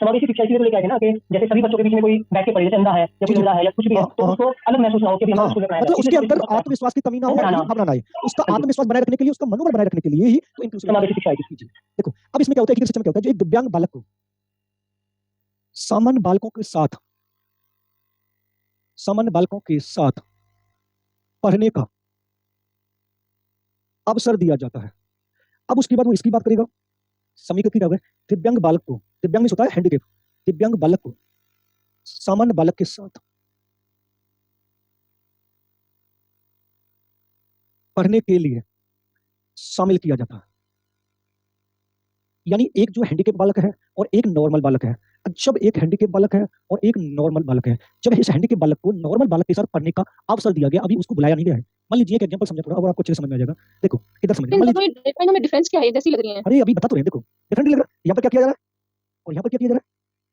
Speaker 6: समावेशी शिक्षा इसलिए तो लेके आए थे ना कि जैसे सभी बच्चों के बीच में कोई बैठ के पढ़े, जैसे अंधा है या कोई लंगड़ा है या कुछ भी है, तो उसको अलग महसूस ना हो कि हमारे स्कूल में पढ़ाया
Speaker 1: मतलब उसके अंदर आत्मविश्वास की कमी ना हो, भावना ना आए। उसका आत्मविश्वास बनाए रखने के लिए, उसका मनोबल बनाए रखने के लिए ही तो इंक्लूसिव
Speaker 6: समावेशी शिक्षा है।
Speaker 1: देखो अब इसमें क्या होता है, एकीकृत शिक्षा में क्या होता है, जो एक दिव्यांग बालक को सामान्य बालकों के साथ पढ़ने का अवसर दिया जाता है। अब उसके बाद वो इसकी बात करेगा, समीकरण की क्या है, दिव्यांग बालक को, दिव्यांग में होता है हैंडीकैप, दिव्यांग बालक को सामान्य बालक के साथ पढ़ने के लिए शामिल किया जाता है। यानी एक जो हैंडीकैप बालक है और एक नॉर्मल बालक है, जब एक हैंडीकैप बालक है और एक नॉर्मल बालक है, जब इस हैंडीकैप बालक को नॉर्मल बालक के साथ पढ़ने का अवसर दिया गया, अभी उसको बुलाया नहीं गया है। मान लीजिए एक एग्जांपल समझा थोड़ा, और आपको अच्छे से समझ में आ जाएगा। देखो इधर समझिए, मान लीजिए,
Speaker 2: इन में डिफरेंस क्या है, जैसी लग रही है।
Speaker 1: अरे अभी बता तो रहे हैं, देखो डिफरेंट लग रहा है। यहाँ पर क्या किया जा रहा है और यहाँ पर क्या किया जा रहा है,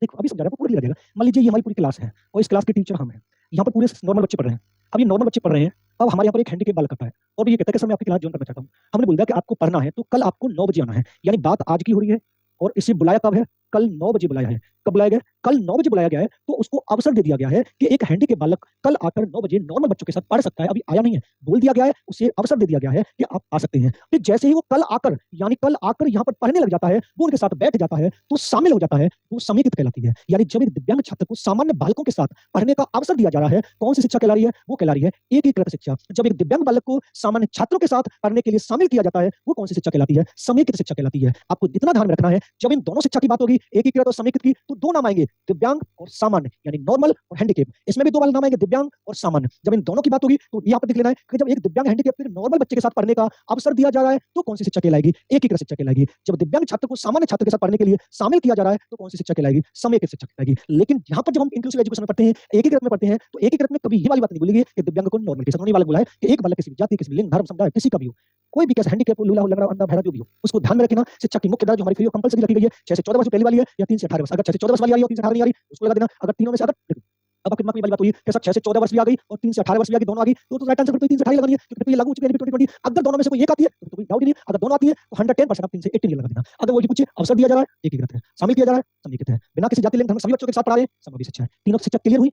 Speaker 1: देखो अभी समझा रहा हूँ, पूरा क्लियर हो जाएगा। मान लीजिए ये हमारी पूरी क्लास है और इस क्लास के टीचर हम हैं, यहाँ पर पूरे नॉर्मल बच्चे पढ़ रहे हैं। अब ये नॉर्मल बच्चे पढ़ रहे हैं, अब हमारे यहाँ पर एक हैंडीकैप बालक आता है और ये कहता है कि सर मैं आपकी क्लास ज्वाइन करना चाहता हूँ। हमने बोल दिया कि आपको पढ़ना है तो कल आपको 9 बजे आना है, यानी बात आज की हो रही है और इसे बुलाया कब है, कल 9 बजे बुलाया है। कब बुलाया गया? कल 9 बजे बुलाया गया है, तो उसको अवसर दे दिया गया है कि एक हैंडीकैप बालक कल आकर 9 बजे नॉर्मल बच्चों के साथ पढ़ सकता है। अभी आया नहीं है, बोल दिया गया है, उसे अवसर दे दिया गया है कि आप आ सकते हैं। फिर जैसे ही वो कल आकर, यानी कल आकर यहाँ पर पढ़ने लग जाता है, वो उनके साथ बैठ जाता है, तो शामिल हो जाता है, वो समेकित कहलाती है। यानी जब एक दिव्यांग छात्र को सामान्य बालकों के साथ पढ़ने का अवसर दिया जा रहा है, कौन सी शिक्षा कहला रही है? वो कहला रही है एकीकृत शिक्षा। जब एक दिव्यांग बालक को सामान्य छात्रों के साथ पढ़ने के लिए शामिल किया जाता है, वो कौन सी शिक्षा कहलाती है? समेकित शिक्षा कहलाती है। आपको इतना ध्यान में रखना है, जब इन दोनों शिक्षा की बात होगी, एकीकृत और समेकित की, तो दो नाम आएंगे, दिव्यांग और सामान्य, यानी नॉर्मल और हैंडीकैप। इसमें भी दो वाले नाम आएंगे, दिव्यांग और सामान्य। जब इन दोनों की बात होगी तो यहाँ पर देख लेना है कि जब एक दिव्यांग हैंडीकैप फिर नॉर्मल बच्चे के साथ पढ़ने का अवसर दिया जा रहा है, तो कौन सी शिक्षा कहलाएगी? एकीकृत शिक्षा कहलाएगी। जब दिव्यांग छात्र को सामान्य छात्र के साथ पढ़ने के लिए शामिल किया जा रहा है, तो कौन सी शिक्षा कहलाएगी? समेकित शिक्षा कहलाएगी। लेकिन यहाँ पर जब हम इंक्लूसिव एजुकेशन में पढ़ते हैं, एकीकृत में पढ़ते हैं, तो एकीकृत में कभी ये वाली बात नहीं बोलेंगे कि दिव्यांग को नॉर्मल के साथ नहीं वाला बोला है कि एक बालक किसी भी जाति, किसी भी लिंग, धर्म, समुदाय, किसी का भी हो, कोई भी कैसा हैंडीकैप हो, लूला हो, लंगड़ा, अंधा, बहरा जो भी हो, उसको ध्यान में रखना। शिक्षा की मुख्य दर जो हमारी फ्री ऑफ कंपल्सरी रखी गई है, 6 से 14 वर्ष पहली वाली है या 3 से 18 वर्ष। अगर 6 से 14 वर्ष वाली आ रही है और 3 से 18 नहीं आ रही, उसको लगा देना। अगर तीनों में से, अगर अब आपके दिमाग में वाली बात हुई कि सर 6 से 14 वर्ष भी आ गई और 3 से 18 वर्ष भी आ गई, दोनों आ गई, तो राइट आंसर 3 से 18 लगानी है, क्योंकि ये लागू हो चुकी है 2020। अगर दोनों में से कोई एक आती है तो कोई डाउट ही नहीं है। अगर दोनों आती है तो 110% आप 3 से 18 लगा देना। अगर वो ये पूछे अवसर दिया जा रहा है, एकीकृत है, शामिल किया जा रहा है, समेकित है, बिना किसी जाति, लिंग, धर्म सभी बच्चों के साथ पढ़ा रहे हैं, समावेशी शिक्षा है। तीनों शिक्षा क्लियर हुई?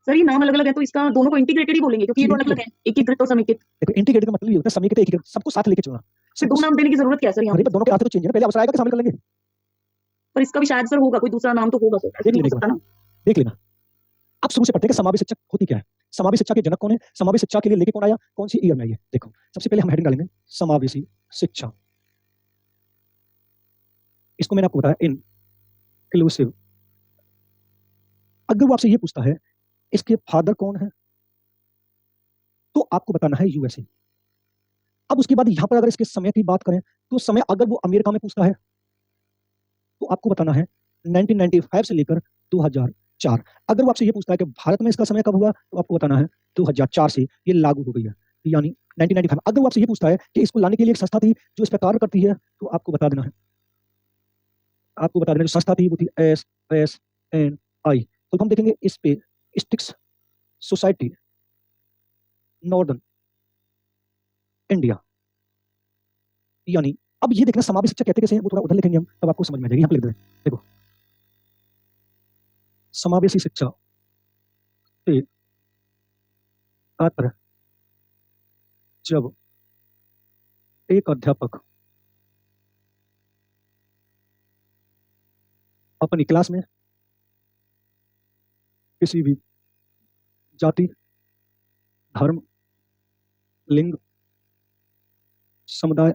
Speaker 3: सर ये नाम अलग अलग है तो इसका दोनों को इंटीग्रेटेड ही बोलेंगे क्योंकि ये तो अलग अलग है, एकीकृत और समेकित।
Speaker 1: देखो इंटीग्रेटेड का मतलब ये होता है समेकित, एकीकृत, सबको साथ लेके चलना।
Speaker 3: सिर्फ दो नाम देने की जरूरत क्या है सर यहाँ
Speaker 1: अरे पर दोनों के आते तो चेंज है ना, पहले अवसर आएगा कि शामिल कर लेंगे।
Speaker 3: पर इसका भी शायद सर होगा, कोई दूसरा नाम तो होगा सर, ऐसे नहीं हो सकता ना।
Speaker 1: देख लेना। अब शुरू से पढ़ते हैं कि समावेश शिक्षा होती क्या है। समावेश शिक्षा के जनक कौन है? समावेश शिक्षा के लिए लेके कौन आया? कौन सी ईयर में आई है? देखो सबसे पहले हम हेडिंग डालेंगे समावेशी शिक्षा। इसको मैंने आपको बताया इनक्लूसिव। अगर वो आपसे ये पूछता है इसके फादर कौन है, तो आपको बताना है यूएसए। अब उसके बाद यहां पर अगर इसके समय की बात करें तो समय अगर वो अमेरिका में पूछता है तो आपको बताना है 1995 से लेकर 2004। अगर वो आपसे ये पूछता है कि भारत में इसका समय कब हुआ तो आपको बताना है 2004 से ये लागू हो गई है, यानी 1995। अगर वो आपसे ये पूछता है कि इसको लाने के लिए एक संस्था थी जो इस पर कार्य करती है तो आपको बता देना है, जो संस्था थी वो थी SSNI। तो हम देखेंगे इस पे स्टिक्स सोसाइटी नॉर्दर्न इंडिया। यानी अब ये देखना समावेश शिक्षा कहते कैसे हैं वो थोड़ा उधर लिखेंगे हम, तब आपको समझ में आ जाएगी। यहाँ पे लिख दें, देखो समावेशी शिक्षा से तात्पर्य जब एक अध्यापक अपनी क्लास में किसी भी जाति, धर्म, लिंग, समुदाय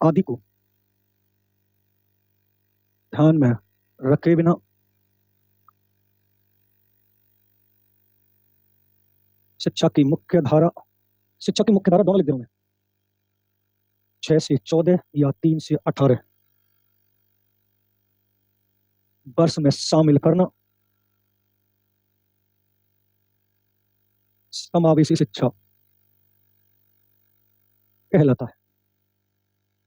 Speaker 1: आदि को ध्यान में रखे बिना शिक्षा की मुख्य धारा दोनों लिख दूंगा, 6 से 14 या 3 से 18 वर्ष में शामिल करना समावेशी शिक्षा कहलाता है।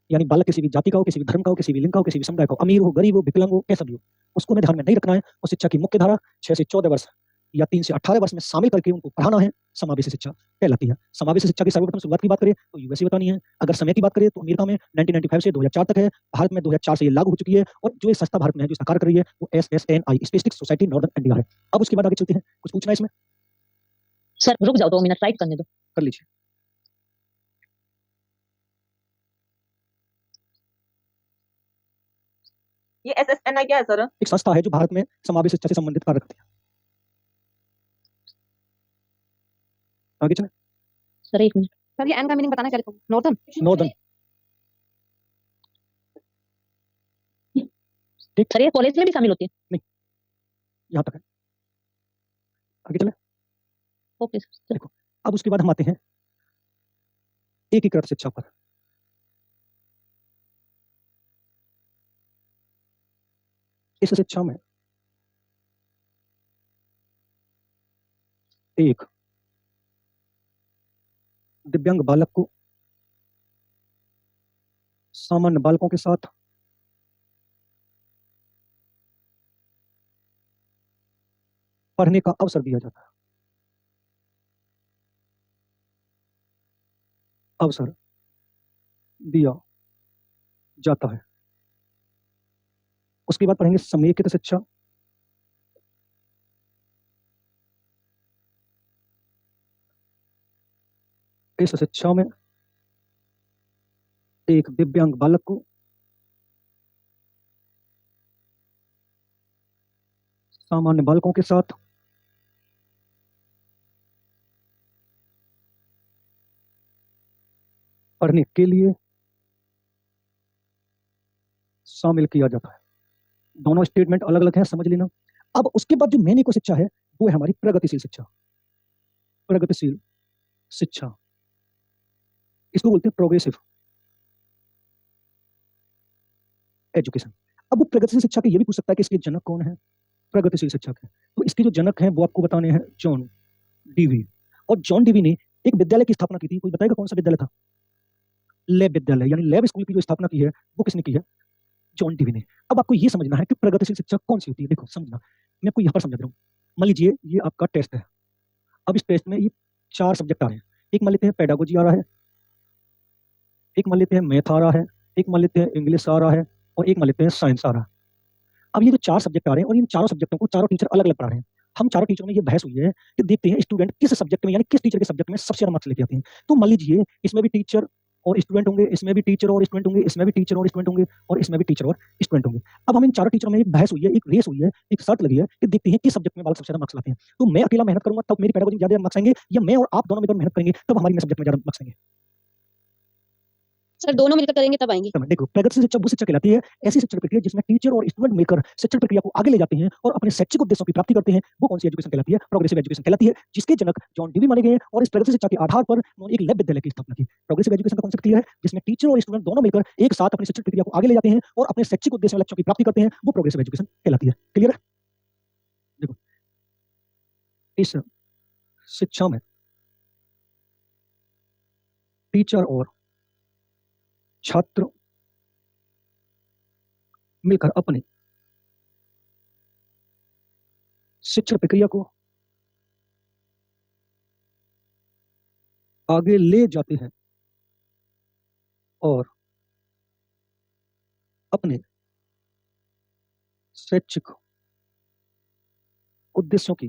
Speaker 1: यानी बालक किसी भी जाति का हो, किसी भी धर्म का हो, किसी भी लिंग का हो, किसी भी समुदाय का हो, अमीर हो, गरीब हो, विकलांग हो, कैसा भी हो, उसको हमें ध्यान में नहीं रखना है और शिक्षा की मुख्य धारा 6 से 14 वर्ष या 3 से 18 वर्ष में शामिल करके उनको पढ़ाना है, समावेशी शिक्षा कहलाती है। समावेशी शिक्षा की सर्वप्रथम शुरुआत की बात करें तो यूएसए बतानी है। अगर समय की बात करें तो अमेरिका में 1995 से 2004 तक है, भारत में 2004 से ये लागू हो चुकी है और जो ये संस्था भारत में है, जो इसका कार्य कर रही है वो SSNI specific society northern India है। अब उसके बाद आगे चलते हैं, कुछ पूछना है इसमें?
Speaker 5: सर रुक जाओ 2 मिनट, टाइप करने दो।
Speaker 1: कर लीजिए।
Speaker 4: ये SSNI क्या है सर?
Speaker 1: एक संस्था है जो भारत में समावेशी शिक्षा से संबंधित कार्य करती है। आगे चलें।
Speaker 5: सर 1 मिनट,
Speaker 3: सर ये एन का मीनिंग बताना चाह रहे थे।
Speaker 1: नॉर्दर्न
Speaker 5: सर ये कॉलेज में भी शामिल होती है?
Speaker 1: यहाँ तक है। आगे चलें।
Speaker 5: Okay sir.
Speaker 1: देखो अब उसके बाद हम आते हैं एकीकृत शिक्षा पर। इस शिक्षा में एक दिव्यांग बालक को सामान्य बालकों के साथ पढ़ने का अवसर दिया जाता है। अवसर दिया जाता है। उसके बाद पढ़ेंगे समेकित शिक्षा। इस शिक्षा में एक दिव्यांग बालक को सामान्य बालकों के साथ पढ़ने के लिए शामिल किया जाता है। दोनों स्टेटमेंट अलग अलग हैं, समझ लेना। अब उसके बाद जो मेन एक शिक्षा है वो है हमारी प्रगतिशील शिक्षा। प्रगतिशील शिक्षा इसको बोलते हैं प्रोग्रेसिव एजुकेशन। अब वो प्रगतिशील शिक्षा के ये भी पूछ सकता है कि इसके जनक कौन है, प्रगतिशील शिक्षा के। तो इसके जो जनक हैं वो आपको बताने हैं जॉन डीवी। और जॉन डीवी ने एक विद्यालय की स्थापना की थी। कोई बताएगा कौन सा विद्यालय था? लैब विद्यालय, यानी लैब स्कूल की जो स्थापना की है वो किसने की है? जॉन डीवी ने। अब आपको ये समझना है कि प्रगतिशील शिक्षा कौन सी होती है। देखो समझना, मैं आपको यहाँ पर समझा रहा हूँ। मान लीजिए ये आपका टेस्ट है। अब इस टेस्ट में ये 4 सब्जेक्ट आ रहे हैं। एक मान लेते हैं पेडागोजी आ रहा है, एक मान लेते हैं मैथ आ रहा है, एक मान लेते हैं इंग्लिश आ रहा है और एक मान लेते हैं साइंस आ रहा है। अब ये जो 4 सब्जेक्ट आ रहे हैं और इन चारों सब्जेक्टों को चारों टीचर अलग अलग पढ़ा रहे हैं। हम चारों टीचरों में ये बहस हुई है कि देखते हैं स्टूडेंट किस सब्जेक्ट में, यानी किस टीचर के सब्जेक्ट में सबसे ज्यादा मार्क्स लेके आते हैं। तो मान लीजिए इसमें भी टीचर और स्टूडेंट होंगे, इसमें भी टीचर और स्टूडेंट होंगे, इसमें भी टीचर और स्टूडेंट होंगे और इसमें भी टीचर और स्टूडेंट होंगे। अब हम इन चारों टीचरों में एक बहस हुई है, एक रेस हुई है, एक शर्त लगी है कि देखते हैं किस सब्जेक्ट में बालक सबसे ज्यादा मार्क्स लाते हैं। तो मैं अकेला मेहनत करूंगा तब मेरी पेडागोजी में ज्यादा मार्क्स आएंगे, या मैं और आप दोनों मिलकर मेहनत करेंगे तब हमारी सब्जेक्ट में ज्यादा मार्क्स आएंगे?
Speaker 5: सर दोनों मिलकर करेंगे तब आएंगे।
Speaker 1: देखो, प्रगतिशील शिक्षा वो शिक्षा कहलाती है ऐसी शिक्षण प्रक्रिया जिसमें टीचर और स्टूडेंट मिलकर शिक्षण प्रक्रिया को आगे ले जाते हैं और अपने शैक्षिक उद्देश्यों की प्राप्ति करते हैं। वो कौन सी एजुकेशन कहलाती है? प्रोग्रेसिव एजुकेशन कहलाती है, जिसके जनक जॉन डीवी माने गए हैं और इस प्रगतिशील शिक्षा के आधार पर उन्होंने एक लैब विद्यालय की स्थापना की। प्रोग्रेसिव एजुकेशन का कॉन्सेप्ट क्लियर है, जिसमें टीचर और स्टूडेंट दोनों मिलकर एक साथ अपनी शिक्षण प्रक्रिया को आगे ले जाते हैं और अपने शैक्षिक उद्देश्य लक्ष्यों की प्राप्ति करते हैं। वो प्रोग्रेसिव एजुकेशन कहलाती है। क्लियर है? देखो, इस शिक्षा में टीचर और छात्र मिलकर अपने शिक्षण प्रक्रिया को आगे ले जाते हैं और अपने शैक्षिक उद्देश्यों की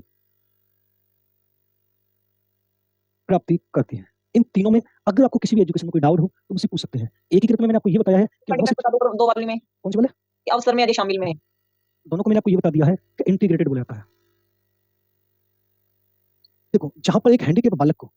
Speaker 1: प्राप्ति करते हैं। इन तीनों में अगर आपको किसी भी एजुकेशन में कोई डाउट हो तो मुझसे पूछ सकते हैं। एकीकृत में मैंने आपको ये बताया है कि वो
Speaker 4: बता दो दो वाली में
Speaker 1: कौन सी बोले?
Speaker 4: कि अवसर में आगे शामिल में
Speaker 1: दोनों को मैंने आपको ये बता दिया है कि इंटीग्रेटेड बोला जाता है। देखो, जहां पर एक हैंडीकैप बालक को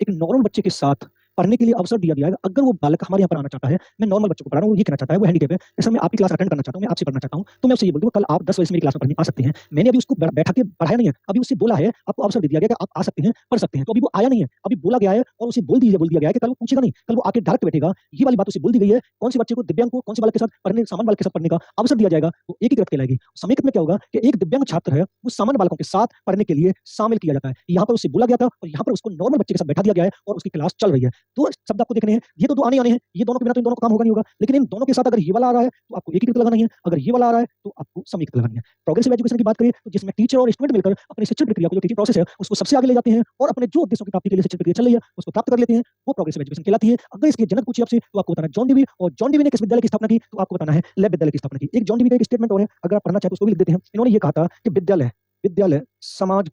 Speaker 1: एक नॉर्मल बच्चे के साथ पढ़ने के लिए अवसर दिया गया है, अगर वो बालक हमारे यहाँ पर आना चाहता है, मैं नॉर्मल बच्चों को पढ़ा रहा हूँ, वो ये कहना चाहता है वो हैंडीकैप है, जैसे मैं आपकी क्लास अटेंड करना चाहता हूँ, मैं आपसे पढ़ना चाहता हूँ, तो मैं उससे ये बोल दूंगा कल आप 10 बजे से मेरी क्लास में पढ़ने आ सकते हैं। मैंने अभी उसको बैठा के पढ़ाया नहीं है, अभी उससे बोला है, आपको अवसर दे दिया गया कि आप आ सकते हैं, पढ़ सकते हैं, तो अभी वो आया नहीं है, अभी बोला गया है और उसे बोल दिया गया है कि कल वो पूछेगा नहीं, कल वो आके डायरेक्ट बैठेगा। ये वाली बात उसे बोल दी गई है। कौन से बच्चे को, दिव्यांग को कौन से बालक के साथ पढ़ने, सामान्य बालक के साथ पढ़ने का अवसर दिया जाएगा, वो एकीकृत कहलाएगी। समेकित में क्या होगा कि एक दिव्यांग छात्र है, वो सामान्य बालकों के साथ पढ़ने के लिए शामिल किया जाता है। यहाँ पर उसे बोला गया था और यहाँ पर उसको नॉर्मल बच्चे के साथ बैठा दिया गया है और उसकी क्लास चल रही है। दो शब्द आपको देखने हैं, ये तो दो आने हैं, ये दोनों के बिना तो इन दोनों का काम होगा नहीं होगा, लेकिन इन दोनों के साथ अगर ये वाला आ रहा है तो आपको एकीकृत लगाना है, अगर ये वाला आ रहा है तो आपको समेकित लगानी है। प्रोग्रेसिव एजुकेशन की बात करें तो जिसमें टीचर और स्टूडेंट मिलकर अपनी शिक्षण प्रक्रिया को, जो टीचिंग प्रोसेस है, उसको सबसे आगे ले जाते हैं और अपने जो उद्देश्यों की प्राप्ति के लिए शिक्षण प्रक्रिया चल रही है उसको प्राप्त कर लेते हैं, वो प्रोग्रेसिव एजुकेशन कहलाती है। अगर इसके जनक पूछे आपसे तो आपको बताना है जॉन डीवी, और जॉन डीवी ने किस विद्यालय की स्थापना की तो आपको बताना है लैब विद्यालय की स्थापना की। एक जॉन डीवी का एक स्टेटमेंट और है, अगर आप पढ़ना चाहते हो उसको भी लिख देते हैं। इन्होंने ये कहा था कि विद्यालय समाज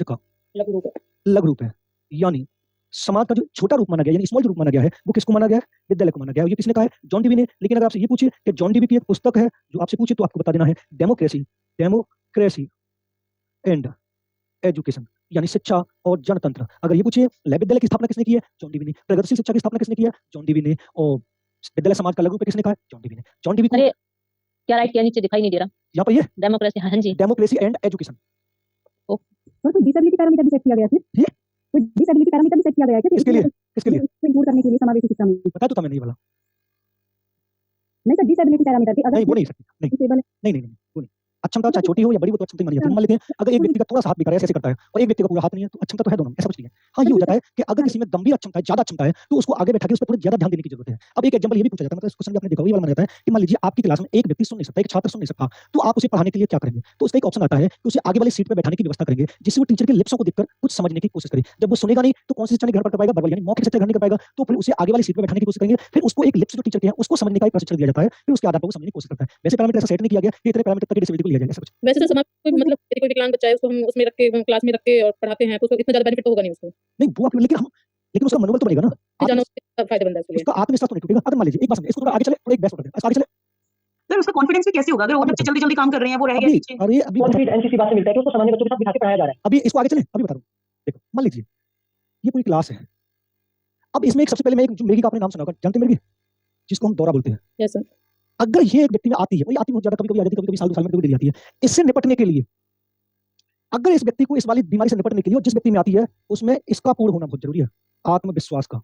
Speaker 1: का लघु रूप है, यानी समाज का जो छोटा रूप माना गया, यानी स्मॉल रूप माना गया है, वो किसको माना गया है? विद्यालय को माना गया है। ये किसने कहा है? जॉन डीवी ने। लेकिन अगर आपसे ये पूछे कि जॉन डीवी की एक पुस्तक है, जो आपसे पूछे तो आपको बता देना है डेमोक्रेसी एंड एजुकेशन, यानी शिक्षा और जनतंत्र। अगर ये पूछे लैब विद्यालय की स्थापना किसने की है? जॉन डीवी ने। प्रगतिशील शिक्षा की स्थापना किसने की है? जॉन डीवी ने। और विद्यालय समाज का लघु रूप है, किसने कहा है? जॉन डीवी ने। जॉन डीवी को
Speaker 5: अरे क्या राइट किया, नीचे दिखाई नहीं दे रहा।
Speaker 1: यहाँ पर ये
Speaker 5: डेमोक्रेसी, हाँ जी,
Speaker 1: डेमोक्रेसी एंड एजुकेशन।
Speaker 3: तो डिसेबिलिटी पैरामीटर भी सेट किया गया है
Speaker 1: ये?
Speaker 3: तो डिसेबिलिटी पैरामीटर भी सेट किया गया है क्या?
Speaker 1: किसके लिए
Speaker 3: इंक्लूड करने के लिए समावेशी शिक्षा में।
Speaker 1: बता तो मैंने ये वाला
Speaker 3: नहीं सर, डिसेबिलिटी पैरामीटर अगर
Speaker 1: नहीं, वो नहीं सकती, नहीं
Speaker 3: डिसेबल
Speaker 1: नहीं, वो नहीं। अक्षमता चाहे छोटी हो या बड़ी हो तो अक्षमता मानी जाती है। मान लेते हैं अगर एक व्यक्ति का थोड़ा सा हाथ बेकार है, ऐसे करता है, और एक व्यक्ति का पूरा हाथ नहीं है, तो अक्षमता तो है दोनों में, ऐसा कुछ नहीं है। हाँ, ये हो जाता है कि अगर किसी में गंभीर अक्षमता है, ज्यादा अक्षमता है, तो उसको आगे बैठा के उस पर थोड़ा ज्यादा ध्यान देने की जरूरत है। अब एक एग्जांपल ये भी पूछा जाता है, मतलब इस क्वेश्चन में आपने देखा होगा, ये वाला माना जाता है कि मान लीजिए आपकी क्लास में एक व्यक्ति सुन नहीं सकता, एक छात्र सुन नहीं सकता, तो आप उसे पढ़ाने के लिए क्या करेंगे? तो उसका एक ऑप्शन आता है कि उसे आगे वाली सीट पर बैठाने की व्यवस्था करेंगे, जिससे वो टीचर के लिप्सों को देखकर कुछ समझने की कोशिश करे। जब वो सुनेगा नहीं तो कौन सी शिक्षा नहीं घर पर कर पाएगा? वर्बल, यानी मौखिक शिक्षा घर नहीं कर पाएगा, तो फिर उसे आगे वाली सीट पर बैठाने की कोशिश करेंगे। फिर उसको एक लिप्स जो टीचर के हैं उसको समझने का एक प्रशिक्षण दिया जाता है, फिर उसके आधार पर वो समझने की कोशिश करता है। वैसे पैरामीटर ऐसा सेट नहीं किया गया कि इतने पैरामीटर तक डिसेबिलिटी को लिया जाएगा, ऐसा कुछ
Speaker 2: वैसे तो समाज कोई मतलब यदि कोई विकलांग बच्चा है उसको हम उसमें रख के क्लास में रख के और पढ़ाते हैं तो उसको इतना ज्यादा बेनिफिट तो होगा नहीं उसको।
Speaker 1: नहीं। वो आप लेकिन उसका मनोबल तो बनेगा ना,
Speaker 2: जानो फायदेमंद है उसके लिए।
Speaker 1: उसका आत्मविश्वास तो नहीं टूटेगा। अगर मान लीजिए एक बात समझिए, इसको थोड़ा आगे चले, थोड़ा एक बहस करते हैं, आगे चले।
Speaker 3: सर उसका कॉन्फिडेंस भी कैसे होगा अगर वो बच्चे जल्दी काम कर रहे हैं, वो रह गए
Speaker 1: अभी
Speaker 3: पीछे।
Speaker 1: अभी
Speaker 6: कॉन्फिडेंस एनसीसी बात से मिलता है कि उसको सामान्य बच्चों के साथ बिठा के पढ़ाया जा रहा है।
Speaker 1: अभी इसको आगे चले, अभी बता रहा हूँ। देखो, मान लीजिए ये पूरी क्लास है। अब इसमें एक सबसे पहले मैं एक मिर्गी का आपने नाम सुना होगा, जानते हैं मिर्गी, जिसको हम दौरा बोलते हैं।
Speaker 2: Yes sir.
Speaker 1: अगर ये एक व्यक्ति में आती है, वही आती बहुत ज्यादा, कभी-कभी आ जाती है, कभी-कभी साल 2 साल में कभी देरी आती है। इससे निपटने के लिए, अगर इस व्यक्ति को इस वाली बीमारी से निपटने के लिए, और जिस व्यक्ति में आती है उसमें इसका पूर्ण होना बहुत जरूरी है, आत्मविश्वास का।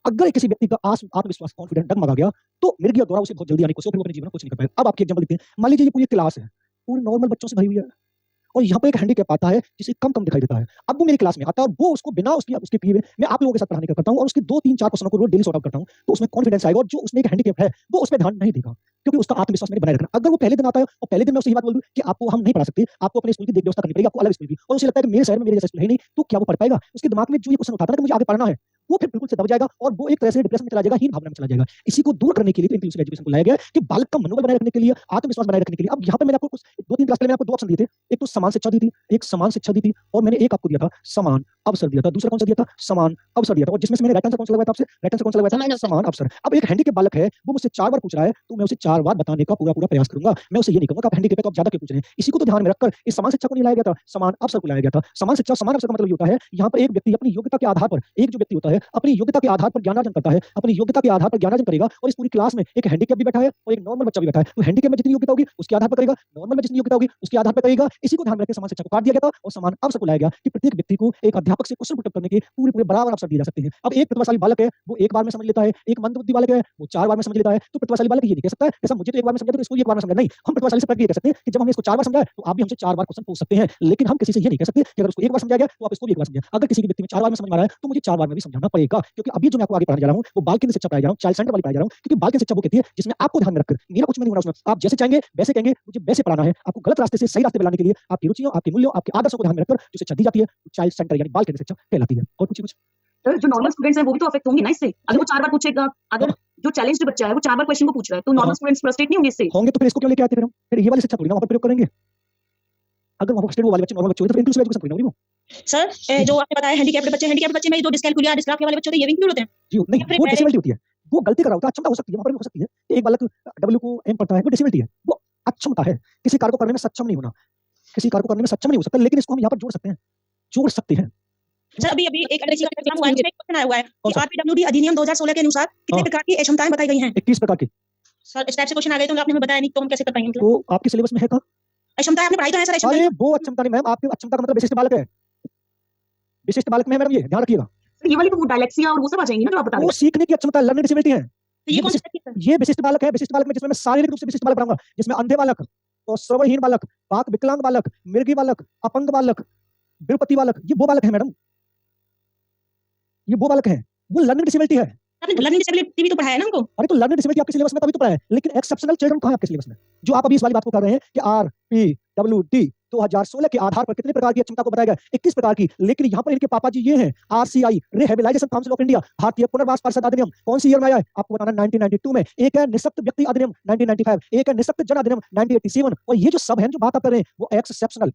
Speaker 1: अगर किसी व्यक्ति का आत्मविश्वास, कॉन्फिडेंस डगमगा गया तो मिर्गी और दौरा उसे बहुत जल्दी आने को, फिर वो अपने जीवन में कुछ नहीं कर पाएगा। अब आपकी एग्जांपल देखते हैं। मान लीजिए ये पूरी क्लास है, पूरी नॉर्मल बच्चों से भरी हुई है, और यहाँ पे एक हैंडीकैप आता है जिसे कम दिखाई देता है। अब वो मेरी क्लास में आता है और वो उसको बिना उसके किए हुए मैं आप लोगों के साथ पढ़ाने का करता हूँ और उसके 2-3-4 क्वेश्चनों को रोज डेली सॉल्व आउट करता हूँ, तो उसमें कॉन्फिडेंस आएगा। और जो उसमें एक हैंडीकैप है वो उस पर ध्यान नहीं देगा, क्योंकि उसका आत्मविश्वास मैंने बनाए रखना। अगर वो पहले दिन आता है और पहले दिन मैं उसे ये बात बोल दूं कि आपको हम नहीं पढ़ा सकते, आपको अपने स्कूल की देख व्यवस्था करनी पड़ेगी, आपको अलग स्कूल की, और उसे लगता है कि मेरे शहर में मेरे जैसा स्कूल है नहीं, तो क्या वो पढ़ पाएगा? उसके दिमाग में जो ये क्वेश्चन उठाता है कि मुझे आगे पढ़ना है, वो फिर बिल्कुल से दब जाएगा और वो एक तरह से डिप्रेशन में चला जाएगा, हीन भावना में चला जाएगा। इसी को दूर करने के लिए तो इंक्लूसिव एजुकेशन को लाया गया है कि बालक का मनोबल बनाए रखने के लिए, आत्मविश्वास बनाए रखने के लिए। अब यहाँ पे मैंने आपको कुछ 2-3 क्लास पहले मैंने आपको 2 ऑप्शन दिए थे, एक तो समान शिक्षा दी थी, एक समान शिक्षा दी थी, और मैंने एक आपको दिया था समान अवसर दिया था। दूसरा कौन सा दिया था? समान अवसर दिया था। और जिसमें से मैंने राइट आंसर कौन सा लगवाया था आपसे? राइट आंसर कौन सा लगवाया
Speaker 5: समान
Speaker 1: था?
Speaker 5: अवसर।
Speaker 1: समान अवसर। अब एक हैंडीकैप बालक है, वो मुझसे 4 बार पूछ रहा है, तो मैं उसे 4 बार बताने का पूरा प्रयास करूंगा। मैं उसे ये नहीं कहूंगा कि आप हैंडीकैप है तो आप ज्यादा क्यों पूछ रहे हैं। इसी को तो ध्यान में रखकर इस समान शिक्षा को नहीं लाया गया था, समान अवसर को लाया गया था। समान शिक्षा, समान अवसर का मतलब ये होता है, यहाँ पर एक व्यक्ति अपनी योग्यता के आधार पर, एक जो व्यक्ति होता है अपनी योग्यता के आधार पर ज्ञानार्जन करता है, अपनी योग्यता के आधार पर ज्ञानार्जन करेगा। और इस पूरी क्लास में एक हैंडीकैप भी बैठा है और एक नॉर्मल बच्चा भी बैठा है। तो हैंडीकैप में जितनी योग्यता होगी उसके आधार पर करेगा, नॉर्मल में जितनी योग्यता होगी उसके आधार पर करेगा। इसी को ध्यान में रखकर समान शिक्षा को काट दिया गया था और समान अवसर को लाया गया कि प्रत्येक व्यक्ति को एक अध्यापक से क्वेश्चन पुट करने के पूरे बराबर अवसर दिए जा सकते हैं। अब एक प्रतिभाशाली बालक है, वो एक बार में समझ लेता है, एक मंदबुद्धि बालक है, वो 4 बार में समझ लेता है। तो प्रतिभाशाली बालक ये नहीं कह सकता है जैसा मुझे तो एक बार में समझा तो इसको भी एक बार में समझा। नहीं, हम प्रतिभाशाली से प्रक्रिया कह सकते हैं कि जब हमने इसको 4 बार समझा तो आप भी हमसे 4 बार क्वेश्चन पूछ सकते हैं। लेकिन हम किसी से ये नहीं कह सकते कि अगर उसको एक बार समझाया गया तो आप इसको भी एक बार समझिए। अगर किसी व्यक्ति में 4 बार में समझ में आ रहा है तो मुझे 4 बार में भी समझाना पड़ेगा, क्योंकि अभी जो मैं आपको आगे पढ़ाने जा रहा हूं वो बाल केंद्र शिक्षा पढ़ाया जा रहा हूं, चाइल्ड सेंटर वाली पढ़ाया जा रहा हूं। क्योंकि बाल केंद्र शिक्षा वो कहती है जिसमें आपको ध्यान में रखकर, मेरा कुछ नहीं होना उसमें, आप जैसे चाहेंगे वैसे कहेंगे, मुझे वैसे पढ़ाना है। आपको गलत रास्ते से सही रास्ते पे लाने के लिए आपकी रुचियों, आपके मूल्यों, आपके आदर्शों को ध्यान में रखकर जो शिक्षा दी जाती है चाइल्ड सेंटर यानी बाल केंद्र शिक्षा कहलाती है। और कुछ
Speaker 3: सर जो नॉर्मल स्टूडेंट्स हैं वो भी तो अफेक्ट होंगे ना इससे। अगर वो 4 बार पूछेगा, अगर जो चैलेंज्ड बच्चा है वो 4 बार क्वेश्चन को पूछ रहा है तो नॉर्मल स्टूडेंट्स फ्रस्ट्रेट नहीं होंगे इससे?
Speaker 1: होंगे तो फिर इसको क्यों लेके आते फिर हम? फिर ये वाली शिक्षा थोड़ी ना वहां पर प्रयोग करेंगे। अगर वहां पर वो वाले बच्चे नॉर्मल बच्चे होते तो फिर इंक्लूसिव एजुकेशन थोड़ी ना होगी वो।
Speaker 5: सर जो आपने बताया हैंडीकैप्ड बच्चे में जो डिस्कैलकुलिया डिस्ग्राफिया वाले बच्चे होते हैं ये भी इंक्लूड होते हैं।
Speaker 1: जी नहीं, वो डिसेबिलिटी होती है, वो गलती कर रहा होता है, अक्षमता हो सकती है, वहां पर भी हो सकती है। एक बालक डब्ल्यू को एम पढ़ता है, वो डिसेबिलिटी है, वो अक्षमता है, किसी कार्य को करने में सक्षम नहीं होना, किसी कार्य को करने में सक्षम नहीं हो सकता। लेकिन इसको हम यहाँ पर जोड़ सकते हैं, जोड़ सकते हैं।
Speaker 5: सर अभी एक अंग्रेजी का एग्जाम हुआ है, उसमें एक क्वेश्चन आया हुआ है
Speaker 1: कौन
Speaker 5: कि
Speaker 1: सा?
Speaker 5: आरपीडब्ल्यूडी अधिनियम 2016 के अनुसार कितने
Speaker 1: हाँ।
Speaker 5: प्रकार की अक्षमताएं बताई गई हैं?
Speaker 1: 21 प्रकार की।
Speaker 5: सर इस टाइप से क्वेश्चन आ गए तो आपने हमें बताया नहीं तो हम कैसे कर पाएंगे? मतलब
Speaker 1: वो आपके सिलेबस में है कहाँ?
Speaker 5: अक्षमताएं आपने पढ़ाई तो है सर,
Speaker 1: अरे वो अक्षमता नहीं मैम, आपके अक्षमता का मतलब विशिष्ट बालक है, विशिष्ट बालक में है मैडम, ये ध्यान रखिएगा।
Speaker 3: ये वाली तो वो डायलेक्सिया और वो सब आ जाएंगी ना जो आप बता रहे
Speaker 1: वो सीखने की अक्षमता, लर्निंग डिसेबिलिटी है।
Speaker 5: तो ये कौन सा है?
Speaker 1: ये विशिष्ट बालक है, विशिष्ट बालक में जिसमें मैं शारीरिक रूप से विशिष्ट बालक पढ़ाऊंगा, जिसमें अंधे बालक और श्रवणहीन बालक, वाक विकलांग बालक, मृगी बालक, अपंग बालक, विरूपति बालक, ये वो बालक है मैडम, ये वो बालक है, वो लर्निंग डिसेबिलिटी है।
Speaker 5: आपने लर्निंग डिसेबिलिटी भी तो पढ़ाया है ना हमको।
Speaker 1: अरे तो लर्निंग डिसेबिलिटी आपके सिलेबस में तभी तो पढ़ा है, लेकिन एक्सेप्शनल चिल्ड्रन कहाँ है आपके सिलेबस में? जो आप अभी इस वाली बात को कर रहे हैं कि RPWD 2016 के आधार पर कितने प्रकार की क्षमता को बताया गया? 21 प्रकार की। लेकिन यहाँ पर इनके पापा जी ये हैं, RCI रिहेबिलाइजेशन काउंसिल ऑफ इंडिया, भारतीय पुनर्वास परिषद अधिनियम, कौन सी ईयर में आया है आपको बताना? 1992 में। एक है निःशक्त व्यक्ति अधिनियम 1995, एक है निःशक्त जन अधिनियम 1987। और ये जो सब है जो बात आप कर रहे हैं वो एक्सेप्शनल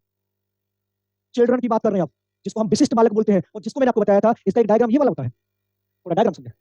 Speaker 1: चिल्ड्रन की बात कर रहे हैं आप, जिसको हम विशिष्ट बालक बोलते हैं। और जिसको मैंने आपको बताया था इसका एक डायग्राम ये वाला होता है, पूरा डायग्राम समझे,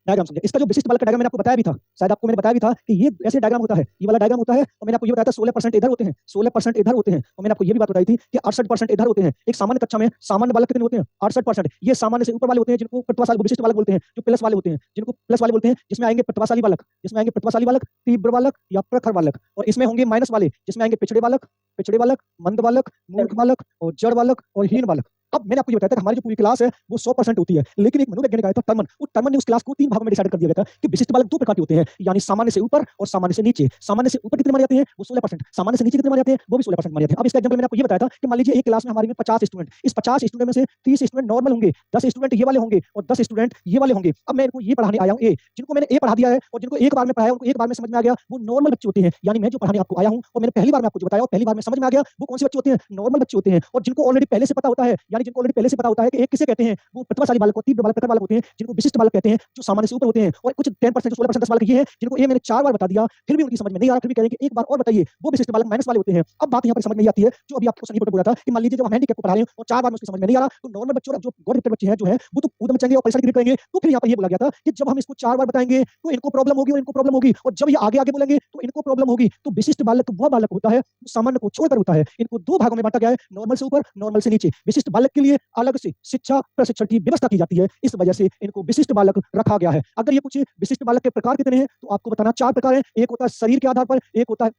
Speaker 1: डायग्राम समझे। इसका जो विशिष्ट बालक का डायग्राम मैंने आपको बताया भी था, शायद आपको मैंने बताया भी था कि ये ऐसे डायग्राम होता है, ये वाला डायग्राम होता है। और मैंने आपको ये बताया था 16% इधर होते हैं, 16% इधर होते हैं। और मैंने आपको ये भी बात बताई थी कि 68% इधर होते हैं। एक सामान्य कक्षा में सामान्य बालक कितने होते हैं? 68%। ये सामान्य से ऊपर वाले होते हैं जिनको प्रतिभाशाली विशिष्ट बालक बोलते हैं, जो प्लस वाले होते हैं जिनको प्लस वाले बोलते हैं, जिसमें आएंगे प्रतिभाशाली बालक, जिसमें आएंगे प्रतिभाशाली बालक, तीव्र बालक या प्रखर बालक। और इसमें होंगे माइनस वाले, जिसमें आएंगे पिछड़े बालक, मंद बालक, मूर्ख बालक और जड़ बालक और हीन बालक। अब मैंने आपको ये बताया था कि हमारी जो पूरी क्लास है वो 100% होती है, लेकिन एक मनोवैज्ञानिक आया था टर्मन, वो टर्मन ने उस क्लास को 3 भागों में डिसाइड कर दिया गया था कि विशिष्ट बालक 2 प्रकार के होते हैं, यानी सामान्य से ऊपर और सामान्य से नीचे। सामान्य से ऊपर कितने माने जाते हैं? वो 16%। सामान्य से नीचे कितने माने जाते हैं? वो भी 16% माने जाते हैं। अब इसका एग्जांपल मैंने आपको ये बताया था कि मान लीजिए एक क्लास में हमारी में 50 स्टूडेंट, इस 50 स्टूडेंट में से 30 स्टूडेंट नॉर्मल होंगे, 10 स्टूडेंट ये वाले होंगे और 10 स्टूडेंट ये वाले होंगे। अब मैं इनको ये पढ़ाने आया हूं ए, जिनको मैंने ए पढ़ा दिया है और जिनको एक बार में पढ़ाया उनको एक बार में समझ में आ गया, वो नॉर्मल बच्चे होते हैं। यानी मैं जो पढ़ाने आपको आया हूं और मैंने पहली बार में आपको जो बताया और पहली बार में समझ में आ गया, वो कौन से बच्चे होते हैं? नॉर्मल बच्चे होते हैं। और जिनको ऑलरेडी पहले से पता होता है, यानी जिनको ऑलरेडी पहले से पता होता है कि एक किसे कहते हैं, वो प्रतिभाशाली बालक, तीव्र बालक, प्रखर बालक होते हैं, जिनको विशिष्ट बालक कहते हैं, जो सामान्य से ऊपर होते हैं। और कुछ 10% जो 16% 10 बालक ये हैं जिनको ये मैंने 4 बार बता दिया, फिर भी उनकी समझ में नहीं आ रहा, फिर भी कह रहे हैं कि एक बार और बताइए, वो विशिष्ट बालक माइनस वाले होते हैं। अब बात यहाँ पर समझ में आती है जो अभी आपको सनी पर बोला था कि मान लीजिए जब हम हैंडीकैप को पढ़ा रहे हैं और 4 बार में उसकी समझ में नहीं आ रहा, तो नॉर्मल बच्चे और जो गॉड गिफ्टेड बच्चे हैं जो है वो तो कूद मचेंगे और परीक्षा की करेंगे। तो फिर यहाँ पर ये बोला गया था कि जब हम इसको 4 बार बताएंगे तो इनको प्रॉब्लम होगी और इनको प्रॉब्लम होगी, और जब ये आगे आगे बोलेंगे तो इनको प्रॉब्लम होगी। तो विशिष्ट बालक वो बालक होता है जो सामान्य को छोड़कर होता है। इनको 2 भागों में बांटा गया है, नॉर्मल से ऊपर, नॉर्मल से नीचे। विशिष्ट बालक के लिए अलग से शिक्षा प्रशिक्षण की व्यवस्था की जाती है, इस वजह से इनको विशिष्ट बालक रखा गया है। अगर ये पूछे विशिष्ट बालक के प्रकार कितने हैं तो आपको बताना 4 प्रकार हैं। एक होता है शरीर के आधार पर, एक होता है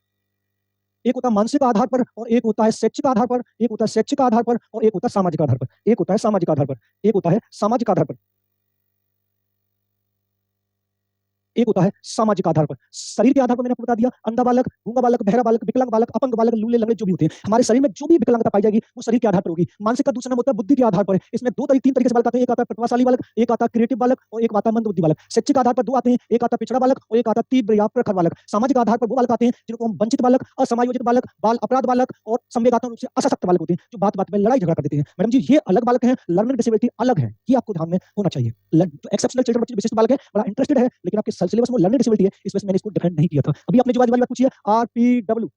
Speaker 1: मानसिक आधार पर, और एक होता है शैक्षिक आधार पर, एक होता है शैक्षिक आधार पर, और एक होता है सामाजिक आधार पर, एक होता है सामाजिक आधार पर, एक होता है सामाजिक आधार पर, एक होता है सामाजिक आधार पर। शरीर के आधार पर मैंने आपको बता दिया, अंधा बालक, गूंगा बालक, बहरा बालक, विकलांग बालक, अपंग बालक, लूले लंगड़े जो भी होते हैं हमारे शरीर में, जो भी विकलांगता पाई जाएगी वो शरीर के आधार पर होगी। मानसिक का दूसरा नाम होता है बुद्धि के आधार पर। इसमें 3 तरीके से बालक आते हैं, एक आता है प्रतिभाशाली बालक, एक आता है क्रिएटिव बालक और एक आता है मंदबुद्धि बालक। शैक्षिक आधार पर 2 आते हैं, एक आता है पिछड़ा बालक और एक आता है तीव्र या प्रखर बालक। सामाजिक आधार पर वो बालक आते हैं जिनको हम वंचित बालक, असमायोजित बालक, बाल अपराध बालक और संवेगात्मक रूप से असशक्त बालक होते हैं, जो बात बात में लड़ाई झगड़ा कर देते हैं। मैडम जी ये अलग बालक हैं, लर्निंग डिसेबिलिटी अलग है, ये आपको ध्यान में होना चाहिए। एक्सेप्शनल चिल्ड्रन बच्चे विशिष्ट बालक है, बड़ा इंटरेस्टेड है, लेकिन आपके सिलेबस में लर्निंग डिसेबिलिटी है, इस वजह से मैंने इसको डिफाइन नहीं किया था। अभी आपने जो वाली बात पूछी है RPW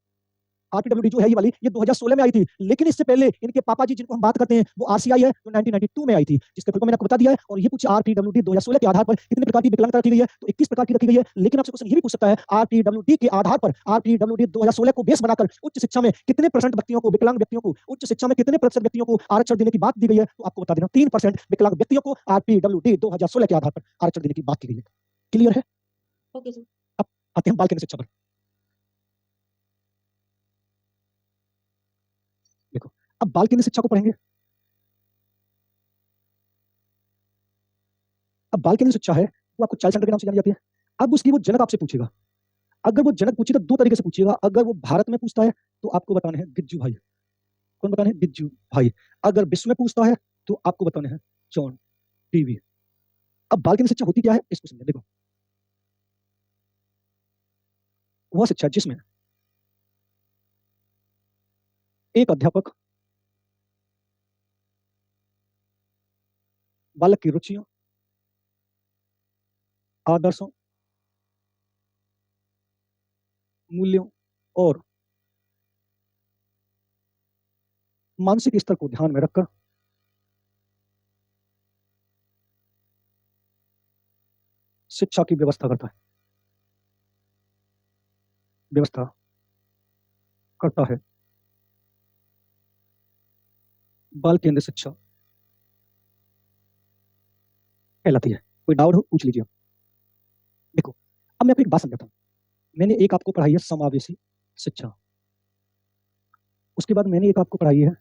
Speaker 1: आरपीडब्ल्यूडी जो है ये वाली, ये 2016 में आई थी, लेकिन इससे पहले इनके पापा जी जिनको हम बात करते हैं वो आरसीआई है जो 1992 में आई थी, जिसका फुल फॉर्म मैंने आपको बता दिया है। और ये कुछ आरपीडब्ल्यूडी 2016 के आधार पर कितने प्रकार की विकलांगता रखी गई है, तो 21 प्रकार की रखी गई है। लेकिन आपसे क्वेश्चन ये भी पूछ सकता है आरपीडब्ल्यूडी के आधार पर, आरपीडब्ल्यूडी 2016 को बेस बनाकर उच्च शिक्षा में कितने % व्यक्तियों को, विकलांग व्यक्तियों को उच्च शिक्षा में कितने % व्यक्तियों को आरक्षण देने की बात दी गई है, तो आपको बता देना 3% विकलांग व्यक्तियों को आरपीडब्ल्यूडी 2016 के आधार पर आरक्षण देने की बात की गई है। क्लियर है?
Speaker 5: Okay sir.
Speaker 1: अब आते हैं बाल केंद्र शिक्षा पर। देखो, अब बाल केंद्र शिक्षा को पढ़ेंगे। अब बाल केंद्र शिक्षा है वो आपको चाइल्ड सेंटर के नाम से जानी जाती है। अब उसकी वो जनक आपसे पूछेगा, अगर वो जनक पूछे तो दो तरीके से पूछेगा। अगर वो भारत में पूछता है तो आपको बताने हैं गिज्जू भाई। कौन बताने हैं? गिज्जू भाई। अगर विश्व में पूछता है तो आपको बताने हैं जॉन टीवी। अब बाल केंद्र शिक्षा होती क्या है इसको समझें। देखो, वह शिक्षा जिसमें एक अध्यापक बालक की रुचियों, आदर्शों, मूल्यों और मानसिक स्तर को ध्यान में रखकर शिक्षा की व्यवस्था करता है, व्यवस्था करता है। बाल केंद्र शिक्षा कहलाती है। कोई डाउट हो पूछ लीजिए। देखो, अब मैं आपको एक बात समझाता हूँ। मैंने एक आपको पढ़ाई है समावेशी शिक्षा, उसके बाद मैंने एक आपको पढ़ाई है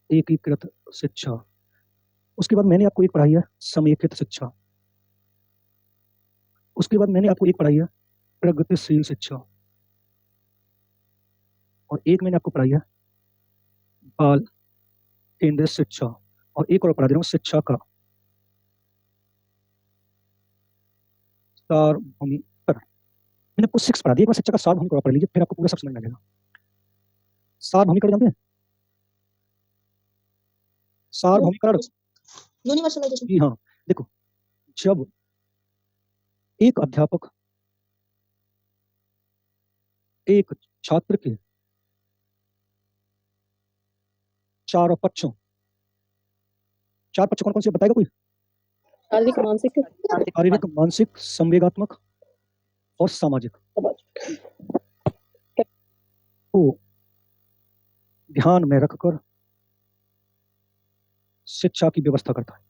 Speaker 1: एकीकृत शिक्षा, उसके बाद मैंने आपको एक पढ़ाई है समेकित शिक्षा, उसके बाद मैंने आपको एक पढ़ाई है प्रगतिशील शिक्षा, और एक मैंने आपको पढ़ाई है बाल केंद्रित शिक्षा, और एक और पढ़ा दे रहा हूँ शिक्षा का सार्वभौमिकरण। मैंने आपको 6 पढ़ा दिया। एक बार शिक्षा का सार्वभौमिकरण पढ़ लीजिए, फिर आपको पूरा सब समझ में आ जाएगा। सार्वभौमिकरण जानते हैं? सार्वभौमिकरण,
Speaker 5: यूनिवर्सलाइजेशन।
Speaker 1: जी हाँ। देखो, जब एक अध्यापक एक छात्र के चार पक्षों कौन कौन से बताएगा कोई?
Speaker 2: शारीरिक, मानसिक,
Speaker 1: शारीरिक, मानसिक, संवेगात्मक और सामाजिक को ध्यान में रखकर शिक्षा की व्यवस्था करता है।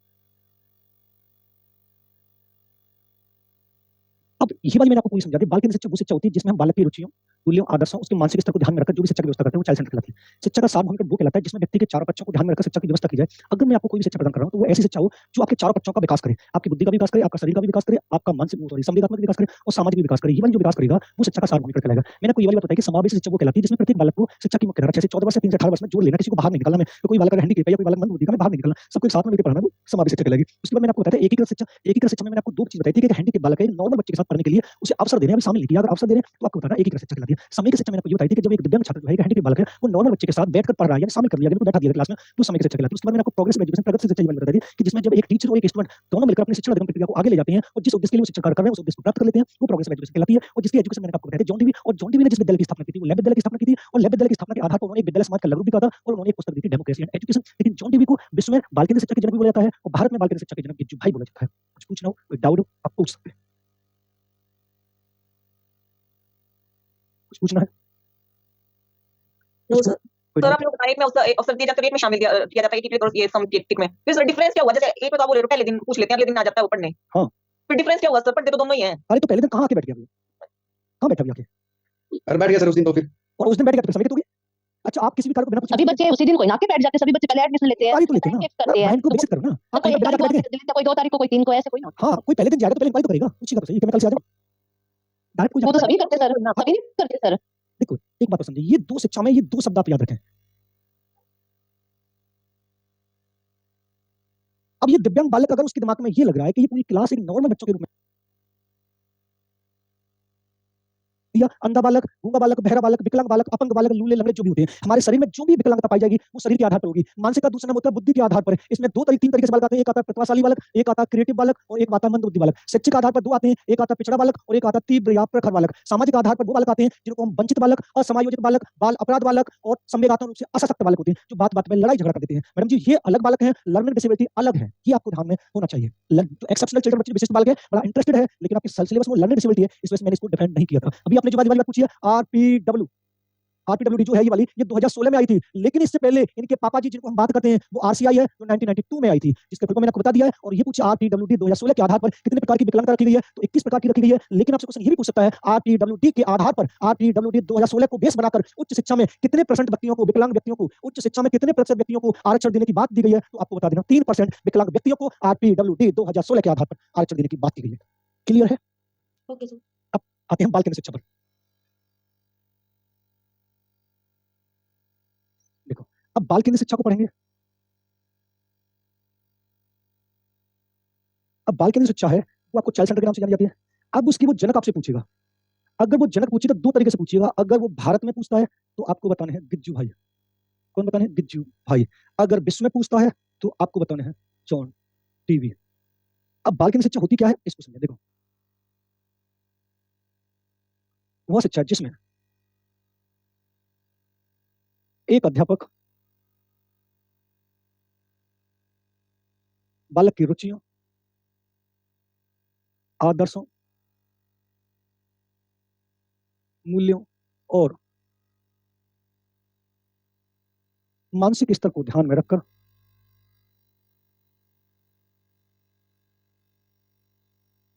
Speaker 1: अब ये वाली मैंने आपको पूरी समझा दी। बाल केंद्र शिक्षा वो शिक्षा होती है जिसमें हम बालक की रुचियों, मूल्यों, आदर्शों, उसके मानसिक स्तर को ध्यान में रखकर जो भी शिक्षा की व्यवस्था करते हैं वो चाइल्ड सेंटर कहलाती है। शिक्षा का सार्वभौमिकरण वो कहलाता है जिसमें व्यक्ति के चारों पक्षों को ध्यान में रखकर शिक्षा की व्यवस्था की जाए। अगर मैं आपको कोई भी शिक्षा प्रदान कर रहा हूं तो वो ऐसी शिक्षा हो जो आपके चारों पक्षों का विकास करे, आपकी बुद्धि का विकास करे, आपका शरीर का भी विकास करे, आपका मानसिक संवेगात्मक विकास करे और सामाजिक भी विकास करे। ये वाली जो विकास करेगा वो शिक्षा का सार्वभौमिकरण कहलाएगा। मैंने आपको ये वाली बात बताई कि समावेशी शिक्षा वो कहलाती है जिसमें प्रत्येक बालक को शिक्षा की मुख्य धारा जैसे 14 वर्ष से 3 से 18 वर्ष में जोड़ लेना, किसी को बाहर नहीं निकालना। मैं कोई बालक अगर हैंडीकैप है या कोई बालक मंदबुद्धि का, मैं बाहर नहीं निकालना, सबको एक साथ में लेकर पढ़ाना, वो समावेशी शिक्षा कहलाएगी। उसके बाद मैंने आपको बताया एकीकृत शिक्षा। एकीकृत शिक्षा में मैंने आपको दो चीज बताई थी कि हैंडीकैप बालक है नॉर्मल बच्चे के साथ पढ़ने के लिए उसे अवसर देने, अभी शामिल नहीं किया, अगर अवसर दे रहे हैं तो आपको बताना एकीकृत शिक्षा कहलाती है। समेकित शिक्षा मैंने आपको ये बताई थी कि जब एक दिव्यांग छात्र जो है हैंडीकैप बालक है वो नॉर्मल बच्चे के साथ बैठकर पढ़ रहा है, यानी शामिल कर लिया, यानी बैठा दिया क्लास में, तो समेकित शिक्षा कहलाती है। उसके बाद मैंने आपको प्रोग्रेसिव एजुकेशन, प्रगतिशील शिक्षा ये वाली बताई थी कि जिसमें जब एक टीचर और एक स्टूडेंट दोनों मिलकर अपनी शिक्षण अधिगम प्रक्रिया को आगे ले जाते हैं और जिस उद्देश्य के लिए वो शिक्षा कार्य कर रहे हैं उस उद्देश्य को प्राप्त कर लेते हैं, वो प्रोग्रेसिव एजुकेशन कहलाती है। और जिसकी एजुकेशन मैंने आपको बताया जॉन डीवी, और जॉन डीवी ने जिस विद्यालय की स्थापना की थी वो लैब विद्यालय की स्थापना की थी, और लैब विद्यालय की स्थापना के आधार पर उन्होंने एक विद्यालय समाज का लघु भी कहा था और उन्होंने एक पुस्तक दी थी डेमोक्रेसी एंड एजुकेशन। लेकिन जॉन डीवी को विश्व में बाल केंद्र शिक्षा के जनक भी बोला जाता है और भारत में बाल केंद्र शिक्षा के जनक गिज्जू भाई बोला जाता है। कुछ पूछना हो, कोई डाउट हो, आप पूछ सकते हैं। कुछ पूछना है?
Speaker 4: सर आप लोग बताइए में अवसर दिया जाता है, रेट में शामिल किया जाता है टिक और ये सम टिक में, फिर डिफरेंस क्या हुआ? जैसे एक में तो आप बोल रहे हो पहले दिन पूछ लेते हैं, अगले दिन आ जाता है वो पढ़ने।
Speaker 1: हाँ।
Speaker 4: फिर डिफरेंस क्या हुआ सर? पढ़ते तो दोनों ही हैं।
Speaker 1: अरे तो पहले दिन कहाँ आके बैठ गया? कहाँ बैठा आके?
Speaker 7: अरे बैठ गया सर उस दिन तो फिर,
Speaker 1: और उस दिन बैठ गया तो समेकित हो गया। अच्छा, आप किसी भी कार्य को बिना पूछे
Speaker 5: अभी बच्चे उसी दिन कोई ना के बैठ जाते, सभी बच्चे पहले एडमिशन लेते हैं,
Speaker 1: इंक्वायरी तो लेते हैं ना,
Speaker 5: करते हैं।
Speaker 1: माइंड को विकसित करो ना। आप
Speaker 5: कोई
Speaker 1: कहीं बिना जाके बैठ गए।
Speaker 5: कोई 2 तारीख को, कोई 3 को, ऐसे कोई ना।
Speaker 1: हाँ, कोई पहले दिन जाएगा तो पहले इंक्वायरी तो करेगा, पूछेगा तो सही कि मैं कल से आ जाऊं। डायरेक्ट कोई
Speaker 5: वो तो
Speaker 1: जाके
Speaker 5: सभी करते सर, सभी नहीं करते सर।
Speaker 1: देखो, एक बात समझिए, ये दो शिक्षा में ये दो शब्द आप याद रखें। अब ये दिव्यांग बालक अगर उसके दिमाग में ये लग रहा है कि ये पूरी क्लास एक नॉर्मल बच्चों के रूप में, दिया, अंधा बालक, गूंगा बालक, बहरा बालक, विकलांग बालक, अपंग बालक, लूले, लंगड़े जो भी होते हैं, हमारे शरीर में जो भी विकलांगता पाई जाएगी वो शरीर के आधार पर होगी। मानसिक का दूसरा नाम होता है बुद्धि के आधार पर। इसमें तीन तरीके से बालक आते हैं, एक आता है प्रतिभाशाली बालक, एक आता है क्रिएटिव बालक और एक आता है मंदबुद्धि बालक। शैक्षिक आधार पर दो आते हैं, एक आता है पिछड़ा बालक और एक आता है तीव्र या प्रखर बालक। सामाजिक आधार पर वो बालक आते हैं जिनको हम वंचित बालक, असमायोजित बालक, बाल अपराध बालक और संवेगात्मक रूप से असशक्त बालक होते हैं, जो बात बात में लड़ाई झगड़ा कर देते हैं। मैडम जी ये अलग बालक हैं, लर्निंग डिसेबिलिटी अलग है, ये आपको ध्यान में होना चाहिए। तो एक्सेप्शनल चिल्ड्रन बच्चे विशिष्ट बालक है, बड़ा इंटरेस्टेड है, लेकिन आपके सिलेबस में लर्निंग डिसेबिलिटी है, इस वजह से मैंने इसको डिफेंड नहीं किया था। अभी आपने जो वाली बात पूछी है आरपीडब्ल्यूडी जो है ये वाली, ये 2016 में आई थी, लेकिन इससे पहले इनके पापा जी जिनको हम बात करते हैं वो आरसीआई है जो 1992 में आई थी, जिसके फुल फॉर्म मैंने आपको बता दिया है। और ये पूछा आरपीडब्ल्यूडी 2016 के आधार पर कितने प्रकार की विकलांगता रखी गई है, तो 21 प्रकार की रखी गई है। लेकिन आपसे क्वेश्चन ये भी पूछ सकता है आरपीडब्ल्यूडी के आधार पर, आरपीडब्ल्यूडी 2016 को बेस बनाकर उच्च शिक्षा में कितने % व्यक्तियों को, विकलांग व्यक्तियों को, उच्च शिक्षा में कितने % व्यक्तियों को आरक्षण देने की बात दी गई है, तो आपको बता देना 3% विकलांग व्यक्तियों को आरपीडब्ल्यूडी 2016 के आधार पर आरक्षण देने की बात की गई है। क्लियर है?
Speaker 5: Okay sir.
Speaker 1: अब आते हैं बाल केंद्र शिक्षा पर। देखो अब बाल केंद्र शिक्षा को पढ़ेंगे। अब बाल केंद्र शिक्षा है वो आपको चाइल्ड सेंटर के नाम से जानी जाती है। अब उसकी वो जनक आपसे पूछेगा, अगर वो जनक पूछे तो दो तरीके से पूछिएगा। अगर वो भारत में पूछता है तो आपको बताने हैं गिज्जू भाई। कौन बताने हैं? गिज्जू भाई। अगर विश्व में पूछता है तो आपको बताने हैं जॉन टीवी। अब बाल केंद्र शिक्षा होती क्या है इसको समझिए। देखो वह शिक्षा जिसमें एक अध्यापक बालक की रुचियों, आदर्शों, मूल्यों और मानसिक स्तर को ध्यान में रखकर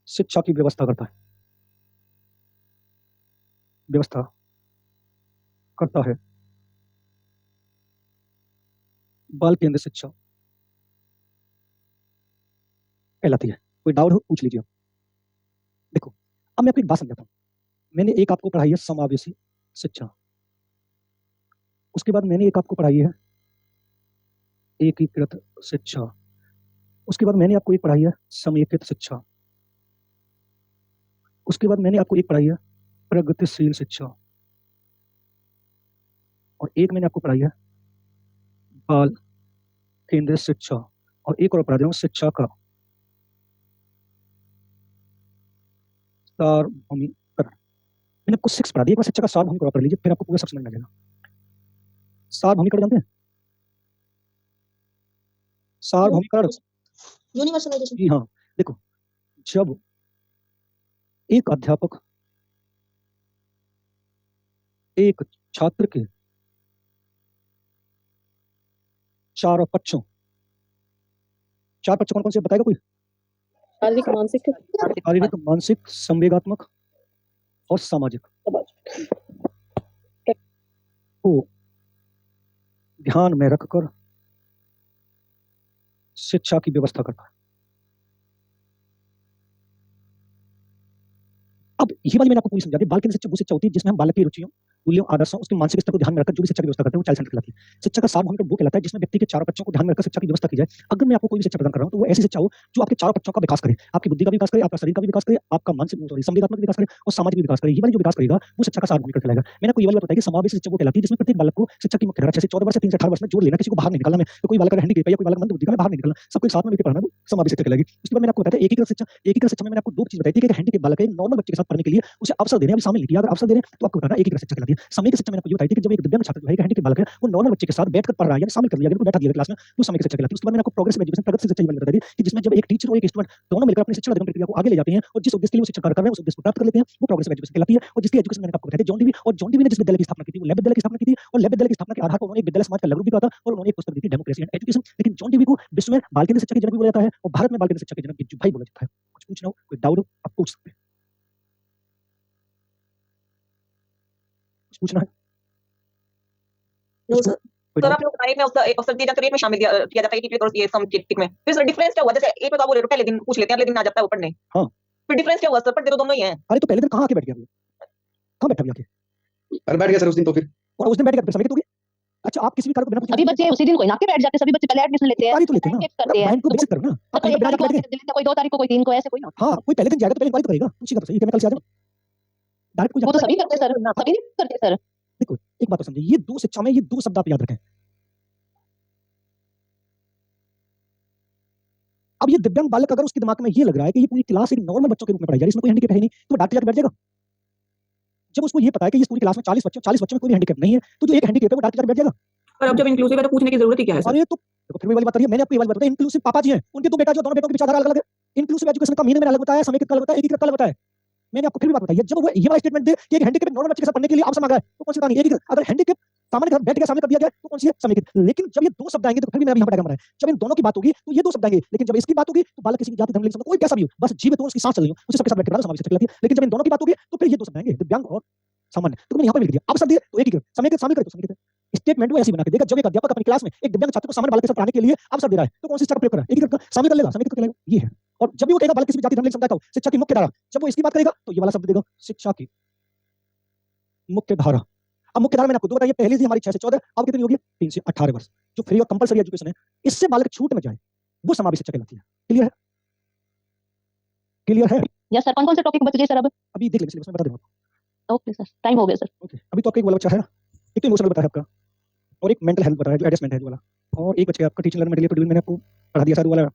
Speaker 1: शिक्षा की व्यवस्था करता है बाल केंद्र शिक्षा कहलाती है। कोई डाउट हो पूछ लीजिए। देखो अब मैं आपको एक बात समझाता हूं। मैंने एक आपको पढ़ाई है समावेशी शिक्षा, उसके बाद मैंने एक आपको पढ़ाई है एकीकृत शिक्षा, उसके बाद मैंने आपको एक पढ़ाई है समेकित शिक्षा, उसके बाद मैंने आपको एक पढ़ाई है प्रगतिशील शिक्षा, और एक मैंने आपको पढ़ाई है बाल केंद्रित शिक्षा, और एक और पढ़ा रहा हूं शिक्षा का सार्वभौमिकरण। मैंने आपको 6 पढ़ा दिया। एक बार शिक्षा का सार्वभौमिकरण पढ़ लीजिए, फिर आपको पूरा सब समझ में आ जाएगा। सार्वभौमिकरण जानते हैं? सार्वभौमिकरण
Speaker 5: यूनिवर्सलाइजेशन।
Speaker 1: जी हाँ। देखो जब एक अध्यापक एक छात्र के चार पक्षों कौन कौन से बताएगा कोई?
Speaker 2: शारीरिक, मानसिक,
Speaker 1: शारीरिक, मानसिक, संवेगात्मक और सामाजिक को ध्यान में रखकर शिक्षा की व्यवस्था करता है। अब ये वाली मैंने आपको पूरी समझा दी। बाल केंद्र शिक्षा वो शिक्षा होती है जिसमें हम बालक की रुचियों, मूल्यों, आदर्शों, उसके मानसिक स्तर को ध्यान में रखकर जो भी शिक्षा की व्यवस्था करते हैं वो चाइल्ड सेंटर कहलाती है। शिक्षा का सार्वभौमिक वो कहलाता है जिसमें व्यक्ति के चारों पक्षों को ध्यान में रखकर शिक्षा की व्यवस्था की जाए। अगर मैं आपको कोई भी शिक्षा प्रदान कर रहा हूं तो वो ऐसी शिक्षा हो जो आपके चारों पक्षों का विकास करे, आपकी बुद्धि का विकास करे, आपका शरीर का भी विकास करे, आपका मानसिक संवेगात्मक विकास करे और सामाजिक विकास करे। ये वाली जो विकास करेगा वो शिक्षा का सार्वभौमिक कहलाएगा। मैंने आपको ये वाली बात बताई कि समावेशी शिक्षा वो कहलाती है जिसमें प्रत्येक बालक को शिक्षा की मुख्य धारा जैसे 14 वर्ष से 3 से 18 वर्ष में जोड़ लेना, किसी को बाहर नहीं निकालना में, तो कोई बालक हैंडीकैप है या कोई बालक मंदबुद्धि का, बाहर नहीं निकालना, सबको एक साथ में लेकर पढ़ाना, वो समावेशी शिक्षा कहलाएगी। उसके बाद मैंने आपको बताया एकीकृत शिक्षा। एकीकृत शिक्षा में मैंने आपको दो चीज बताई थी कि हैंडीकैप बालक है नॉर्मल बच्चे के साथ पढ़ने के लिए उसे अवसर देने, अभी शामिल नहीं किया, अगर अवसर देने तो आपको बताना एकीकृत शिक्षा कहलाती है। समेकित शिक्षा मैंने आपको ये बताई थी कि जब एक दिव्यांग छात्र जो है हैंडीकैप बालक है वो नॉर्मल बच्चे के साथ बैठकर पढ़ रहा है, यानी शामिल कर लिया, बिल्कुल बैठा दिया क्लास में, वो समेकित शिक्षा कहलाती है। उसके बाद मैंने आपको प्रोग्रेसिव एजुकेशन, प्रगतिशील शिक्षा ये बताई थी कि जिसमें जब एक टीचर और एक स्टूडेंट दोनों मिलकर अपनी शिक्षण प्रक्रिया को आगे ले जाते हैं और जिस उद्देश्य के लिए वो शिक्षा कार्य कर रहे हैं उस उद्देश्य को प्राप्त कर लेते हैं, वो प्रोग्रेसिव एजुकेशन कहलाती है। और जिसकी एजुकेशन मैंने आपको बताई थी जॉन डीवी, और जॉन डीवी ने जिस विद्यालय की स्थापना की थी वो लैब विद्यालय की स्थापना की थी, और लैब विद्यालय की स्थापना के आधार पर उन्होंने एक विद्यालय समाज का लघु भी कहा था और उन्होंने एक पुस्तक दी थी डेमोक्रेसी एंड एजुकेशन। लेकिन जॉन डीवी को विश्व में बाल केंद्र शिक्षा के जनक भी बोला जाता है और भारत में बाल केंद्र शिक्षा के जनक गिज्जू भाई बोला जाता है। कुछ पूछना हो, कोई डाउट हो, आप पूछ सकते हैं। कुछ पूछना है?
Speaker 5: No sir.
Speaker 4: सर आप लोग बताइए में अवसर दिए जाते रेट में शामिल किया जाता है टीपी कोर्स ये सम टिक में, फिर सर डिफरेंस क्या हुआ? जैसे एक में तो आप बोल रहे हो पहले दिन पूछ लेते हैं, अगले दिन आ जाता है वो पढ़ने।
Speaker 1: हाँ।
Speaker 4: फिर डिफरेंस क्या हुआ सर? पढ़ते तो दोनों ही हैं।
Speaker 1: अरे तो पहले दिन कहाँ आके बैठ गया? कहाँ बैठा आके?
Speaker 7: अरे बैठ गया सर उस दिन तो फिर।
Speaker 1: और उस दिन बैठ गया समेकित हो गया? अच्छा आप किसी भी कार्य को बिना पूछे
Speaker 5: सभी बच्चे उसी दिन कोई ना के बैठ जाते, सभी बच्चे पहले एडमिशन लेते हैं,
Speaker 1: इंक्वायरी तो लेते हैं ना,
Speaker 5: करते हैं।
Speaker 1: माइंड को विकसित करो ना। आप
Speaker 5: तो
Speaker 1: कहीं
Speaker 5: एक
Speaker 1: बिना
Speaker 5: तारीख
Speaker 1: जाके
Speaker 5: को
Speaker 1: बैठ गए?
Speaker 5: दिल्ली का, कोई 2 तारीख को, कोई 3 को, ऐसे कोई ना।
Speaker 1: हाँ कोई पहले दिन जाएगा तो पहले इंक्वायरी तो करेगा, पूछेगा तो सही कि मैं कल से आ जाऊं। डायरेक्ट कोई
Speaker 5: वो तो
Speaker 1: जाता
Speaker 5: सभी करते हैं सर, सभी नहीं करते सर।
Speaker 1: देखो एक बात तो समझिए, ये दो शिक्षा में ये दो शब्द आप याद रखें। अब ये दिव्यांग बालक अगर उसके दिमाग में ये लग रहा है कि ये पूरी क्लास एक नॉर्मल बच्चों के रूप में पढ़ाई जा रही है, इसमें कोई हैंडीकैप है ही नहीं, तो वो डांट के जाके बैठ जाएगा। जब उसको ये पता है कि इस पूरी क्लास में 40 बच्चों में कोई हैंडीकैप नहीं है, तो जो एक हैंडीकैप है वो डांट के जाके बैठ जाएगा।
Speaker 3: पर अब जब इंक्लूसिव है तो पूछने की जरूरत ही क्या है सर?
Speaker 1: अरे तो देखो फिर वही वाली बात आ रही है, मैंने आपको ये वाली बात बताई, इंक्लूसिव पापा जी हैं, उनके दो बेटा जो दोनों बेटों के विचारधारा अलग-अलग है। इंक्लूसिव एजुकेशन का मीनिंग मैंने अलग बताया, समेकित का अलग बताया, एकीकृत का अलग बताया। मैंने आपको फिर भी बात बताई है, जब वो ये वाला स्टेटमेंट दे कि एक हैंडीकैप नॉर्मल बच्चे के साथ पढ़ने के लिए आप मांगा है, तो कौन सी कहानी एकीकृत? अगर हैंडीकैप सामान्य घर बैठ के सामने कर दिया गया तो कौन सी है? समेकित। लेकिन जब ये दो शब्द आएंगे तो फिर भी मैंने यहाँ पर डायग्राम बनाया, जब इन दोनों की बात होगी तो ये दो शब्द आएंगे, लेकिन जब इसकी बात होगी तो बालक किसी की जाति धर्म लिंग कोई कैसा भी हो, बस जीवित हो उसकी सांस चल रही हो, उसे सबके साथ बैठ के बड़ा समावेश चलाती है। लेकिन जब इन दोनों की बात होगी तो फिर ये दो शब्द आएंगे, दिव्यांग और सामान्य। तो मैंने यहाँ पर लिख दिया, अब शब्द दिए तो एकीकृत, समेकित शामिल करे तो समेकित। स्टेटमेंट वो ऐसी बना के देगा, जब एक अध्यापक अपनी क्लास में एक दिव्यांग छात्र को सामान्य बालक के साथ पढ़ाने के लिए अब शब्द दे रहा है तो कौन सी शिक्षा का प्रयोग कर रहा है? एकीकृत का, शामिल कर लेगा, समेकित कर लेगा, ये है। और जब भी वो कहेगा बालक किसी भी जाति धर्म लिंग समुदाय का हो, शिक्षा की मुख्य धारा, जब वो इसकी बात करेगा तो ये वाला शब्द देगा, शिक्षा की मुख्य धारा। अब मुख्य धारा मैंने आपको दो बताइए, पहली थी हमारी 6 से 14, अब कितनी होगी? 3 से 18 वर्ष, जो फ्री और कंपलसरी एजुकेशन है, इससे बालक छूट में जाए वो समावेश शिक्षा कहलाती है। क्लियर है? क्लियर है?
Speaker 5: यस सर, कौन-कौन से टॉपिक बच गए सर अब?
Speaker 1: अभी देख लेंगे, सिलेबस में बता दूंगा।
Speaker 5: ओके सर, टाइम हो गया सर।
Speaker 1: ओके, अभी तो आपका एक वाला बच्चा है, एक तो इमोशनल बताया आपका, और एक मेंटल हेल्थ बताया जो एडजस्टमेंट है जो वाला, और एक बच गया आपका टीचिंग लर्निंग मटेरियल प्रोड्यूस, मैंने आपको पढ़ा दिया शायद वो वाला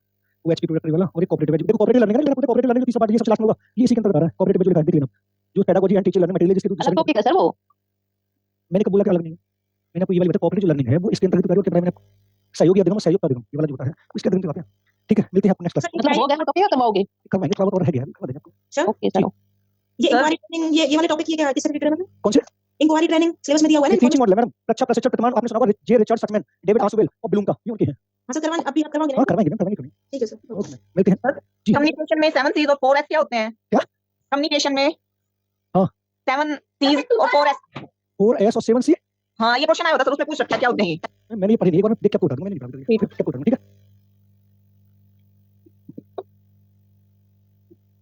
Speaker 1: ओएचपी प्रोडक्ट वाला, और एक कोऑपरेटिव एजुकेशन। देखो कोऑपरेटिव लर्निंग है, लेकिन कोऑपरेटिव लर्निंग जो तीसरा पार्ट ये सबसे लास्ट में होगा, ये इसी के अंतर्गत आ रहा है। कोऑपरेटिव जो लिखा है देख लेना, जो pedagogy and teaching learning material जिसके
Speaker 5: अलग टॉपिक है सर वो।
Speaker 1: मैंने कब बोला कि अलग नहीं है? मैंने आपको ये वाली बताया कोऑपरेटिव लर्निंग है, वो इसके अंतर्गत कार्यों के बारे में सहयोग देगा, सहयोग कर देगा, ये वाला जो होता है उसके अंतर्गत बात है। ठीक है, मिलते हैं आपको नेक्स्ट क्लास में।
Speaker 5: मतलब हो गया टॉपिक या करवाओगे?
Speaker 1: करवाएंगे, थोड़ा बहुत और रह गया है, करवा देंगे आपको।
Speaker 5: ओके चलो।
Speaker 3: ये
Speaker 4: सर?
Speaker 3: इंक्वायरी ट्रेनिंग ये वाले टॉपिक ये क्या किस सर्टिफिकेट में?
Speaker 1: कौन से?
Speaker 3: इंक्वायरी ट्रेनिंग सिलेबस में दिया हुआ है ना?
Speaker 1: टीचिंग मॉडल है मैडम, रक्षा प्रशिक्षण प्रतिमान आपने सुना होगा, जे रिचर्ड सचमैन, डेविड आसवेल और ब्लूम का, ये उनके हैं।
Speaker 3: हां सर करवाएंगे, अभी आप करवाओगे
Speaker 1: हां
Speaker 3: ना?
Speaker 1: करवाएंगे मैम, करवाएंगे।
Speaker 3: ठीक है सर।
Speaker 1: ओके, मिलते हैं जी।
Speaker 4: कम्युनिकेशन में 7 C's और 4 S क्या होते हैं?
Speaker 1: क्या?
Speaker 4: कम्युनिकेशन में
Speaker 1: हाँ।
Speaker 4: 7 C's और 4 S।
Speaker 1: 4S और 7C
Speaker 4: हाँ, ये क्वेश्चन आया होता सर, उसमें पूछ रखा है क्या होते हैं ये?
Speaker 1: मैंने ये पढ़ी नहीं, एक बार मैं देख के आपको बता दूंगा, मैंने नहीं पढ़ा, ठीक है?